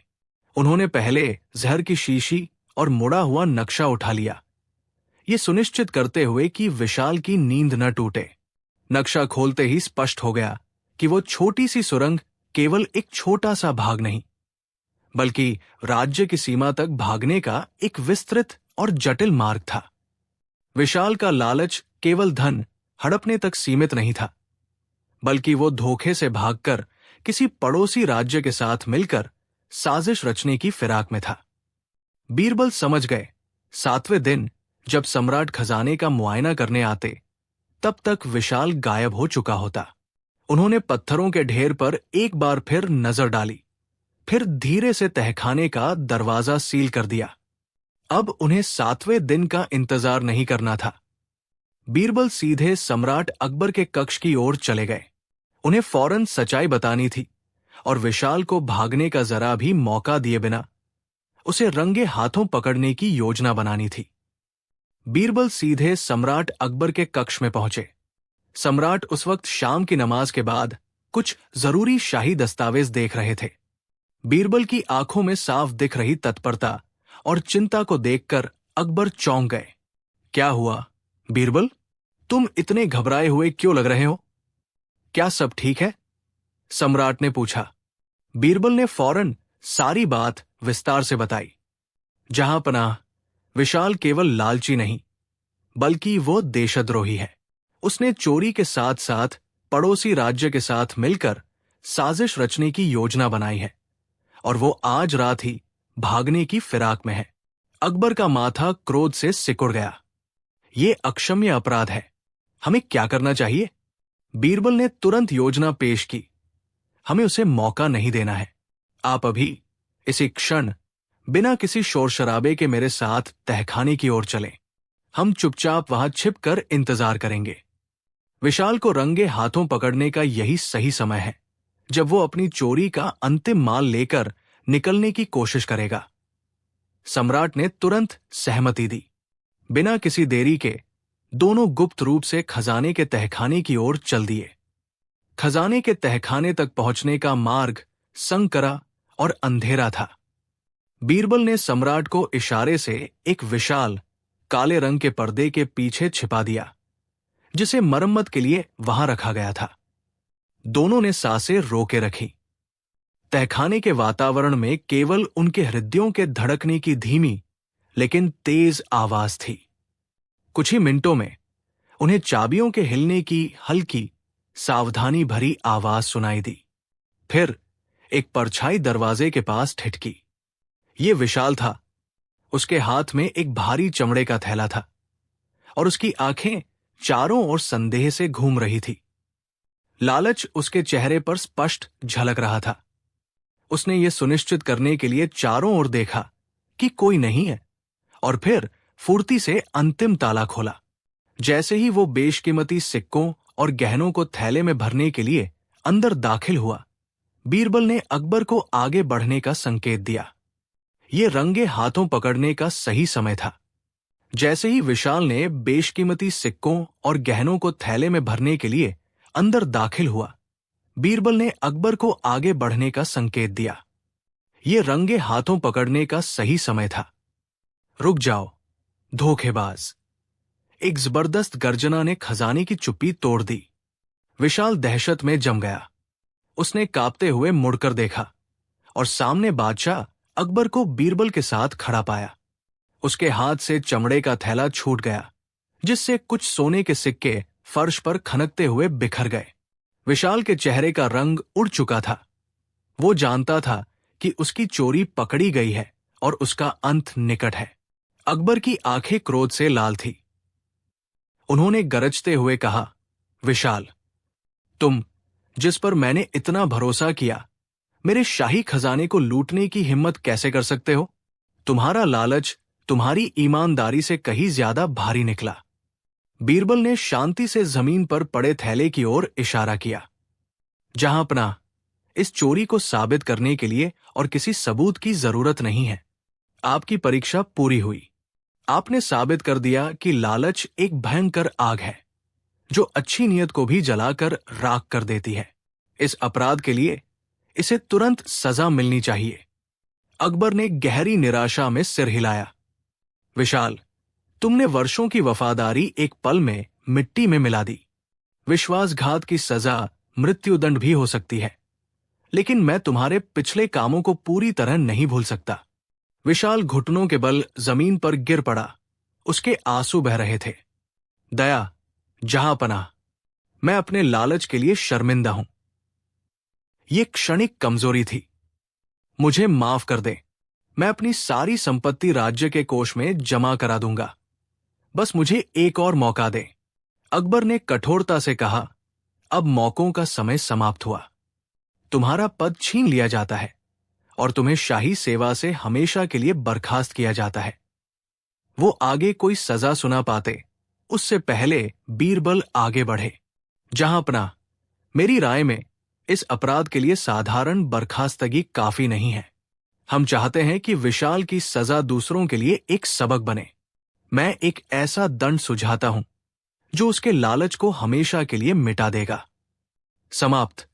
S1: उन्होंने पहले जहर की शीशी और मुड़ा हुआ नक्शा उठा लिया, ये सुनिश्चित करते हुए कि विशाल की नींद न टूटे। नक्शा खोलते ही स्पष्ट हो गया कि वो छोटी सी सुरंग केवल एक छोटा सा भाग नहीं बल्कि राज्य की सीमा तक भागने का एक विस्तृत और जटिल मार्ग था। विशाल का लालच केवल धन हड़पने तक सीमित नहीं था बल्कि वो धोखे से भागकर किसी पड़ोसी राज्य के साथ मिलकर साजिश रचने की फिराक में था। बीरबल समझ गए, 7वें दिन जब सम्राट खजाने का मुआयना करने आते तब तक विशाल गायब हो चुका होता। उन्होंने पत्थरों के ढेर पर एक बार फिर नजर डाली, फिर धीरे से तहखाने का दरवाजा सील कर दिया। अब उन्हें 7वें दिन का इंतजार नहीं करना था। बीरबल सीधे सम्राट अकबर के कक्ष की ओर चले गए। उन्हें फौरन सच्चाई बतानी थी और विशाल को भागने का जरा भी मौका दिए बिना उसे रंगे हाथों पकड़ने की योजना बनानी थी। बीरबल सीधे सम्राट अकबर के कक्ष में पहुंचे। सम्राट उस वक्त शाम की नमाज के बाद कुछ जरूरी शाही दस्तावेज देख रहे थे। बीरबल की आंखों में साफ दिख रही तत्परता और चिंता को देखकर अकबर चौंक गए। क्या हुआ बीरबल, तुम इतने घबराए हुए क्यों लग रहे हो? क्या सब ठीक है? सम्राट ने पूछा। बीरबल ने फौरन सारी बात विस्तार से बताई। जहांपनाह, विशाल केवल लालची नहीं बल्कि वो देशद्रोही है। उसने चोरी के साथ साथ पड़ोसी राज्य के साथ मिलकर साजिश रचने की योजना बनाई है और वो आज रात ही भागने की फिराक में है। अकबर का माथा क्रोध से सिकुड़ गया। ये अक्षम्य अपराध है, हमें क्या करना चाहिए? बीरबल ने तुरंत योजना पेश की। हमें उसे मौका नहीं देना है। आप अभी इसी क्षण बिना किसी शोर शराबे के मेरे साथ तहखाने की ओर चलें। हम चुपचाप वहां छिपकर इंतजार करेंगे। विशाल को रंगे हाथों पकड़ने का यही सही समय है जब वो अपनी चोरी का अंतिम माल लेकर निकलने की कोशिश करेगा। सम्राट ने तुरंत सहमति दी। बिना किसी देरी के दोनों गुप्त रूप से खजाने के तहखाने की ओर चल दिए। खजाने के तहखाने तक पहुंचने का मार्ग संकरा और अंधेरा था। बीरबल ने सम्राट को इशारे से एक विशाल काले रंग के पर्दे के पीछे छिपा दिया, जिसे मरम्मत के लिए वहां रखा गया था। दोनों ने सांसें रोके रखी। तहखाने के वातावरण में केवल उनके हृदयों के धड़कने की धीमी लेकिन तेज आवाज थी। कुछ ही मिनटों में उन्हें चाबियों के हिलने की हल्की, सावधानी भरी आवाज सुनाई दी। फिर एक परछाई दरवाजे के पास ठिठकी। ये विशाल था। उसके हाथ में एक भारी चमड़े का थैला था और उसकी आंखें चारों ओर संदेह से घूम रही थी। लालच उसके चेहरे पर स्पष्ट झलक रहा था। उसने ये सुनिश्चित करने के लिए चारों ओर देखा कि कोई नहीं है, और फिर फुर्ती से अंतिम ताला खोला। जैसे ही वो बेशकीमती सिक्कों और गहनों को थैले में भरने के लिए अंदर दाखिल हुआ, बीरबल ने अकबर को आगे बढ़ने का संकेत दिया। ये रंगे हाथों पकड़ने का सही समय था। जैसे ही विशाल ने बेशकीमती सिक्कों और गहनों को थैले में भरने के लिए अंदर दाखिल हुआ, बीरबल ने अकबर को आगे बढ़ने का संकेत दिया। ये रंगे हाथों पकड़ने का सही समय था। रुक जाओ, धोखेबाज! एक जबरदस्त गर्जना ने खजाने की चुप्पी तोड़ दी। विशाल दहशत में जम गया। उसने कांपते हुए मुड़कर देखा और सामने बादशाह अकबर को बीरबल के साथ खड़ा पाया। उसके हाथ से चमड़े का थैला छूट गया, जिससे कुछ सोने के सिक्के फर्श पर खनकते हुए बिखर गए। विशाल के चेहरे का रंग उड़ चुका था। वो जानता था कि उसकी चोरी पकड़ी गई है और उसका अंत निकट है। अकबर की आंखें क्रोध से लाल थी। उन्होंने गरजते हुए कहा, विशाल, तुम, जिस पर मैंने इतना भरोसा किया, मेरे शाही खजाने को लूटने की हिम्मत कैसे कर सकते हो? तुम्हारा लालच तुम्हारी ईमानदारी से कहीं ज्यादा भारी निकला। बीरबल ने शांति से जमीन पर पड़े थैले की ओर इशारा किया। जहांपनाह, इस चोरी को साबित करने के लिए और किसी सबूत की जरूरत नहीं है। आपकी परीक्षा पूरी हुई। आपने साबित कर दिया कि लालच एक भयंकर आग है, जो अच्छी नीयत को भी जलाकर राख कर देती है। इस अपराध के लिए इसे तुरंत सजा मिलनी चाहिए। अकबर ने गहरी निराशा में सिर हिलाया। विशाल, तुमने वर्षों की वफादारी एक पल में मिट्टी में मिला दी। विश्वासघात की सजा मृत्युदंड भी हो सकती है, लेकिन मैं तुम्हारे पिछले कामों को पूरी तरह नहीं भूल सकता। विशाल घुटनों के बल जमीन पर गिर पड़ा। उसके आंसू बह रहे थे। दया, जहांपनाह, मैं अपने लालच के लिए शर्मिंदा हूं। ये क्षणिक कमजोरी थी। मुझे माफ कर दे। मैं अपनी सारी संपत्ति राज्य के कोष में जमा करा दूंगा। बस मुझे एक और मौका दे। अकबर ने कठोरता से कहा, अब मौकों का समय समाप्त हुआ। तुम्हारा पद छीन लिया जाता है और तुम्हें शाही सेवा से हमेशा के लिए बर्खास्त किया जाता है। वो आगे कोई सजा सुना पाते उससे पहले बीरबल आगे बढ़े। जहांपनाह, मेरी राय में इस अपराध के लिए साधारण बर्खास्तगी काफी नहीं है। हम चाहते हैं कि विशाल की सजा दूसरों के लिए एक सबक बने। मैं एक ऐसा दंड सुझाता हूं जो उसके लालच को हमेशा के लिए मिटा देगा। समाप्त।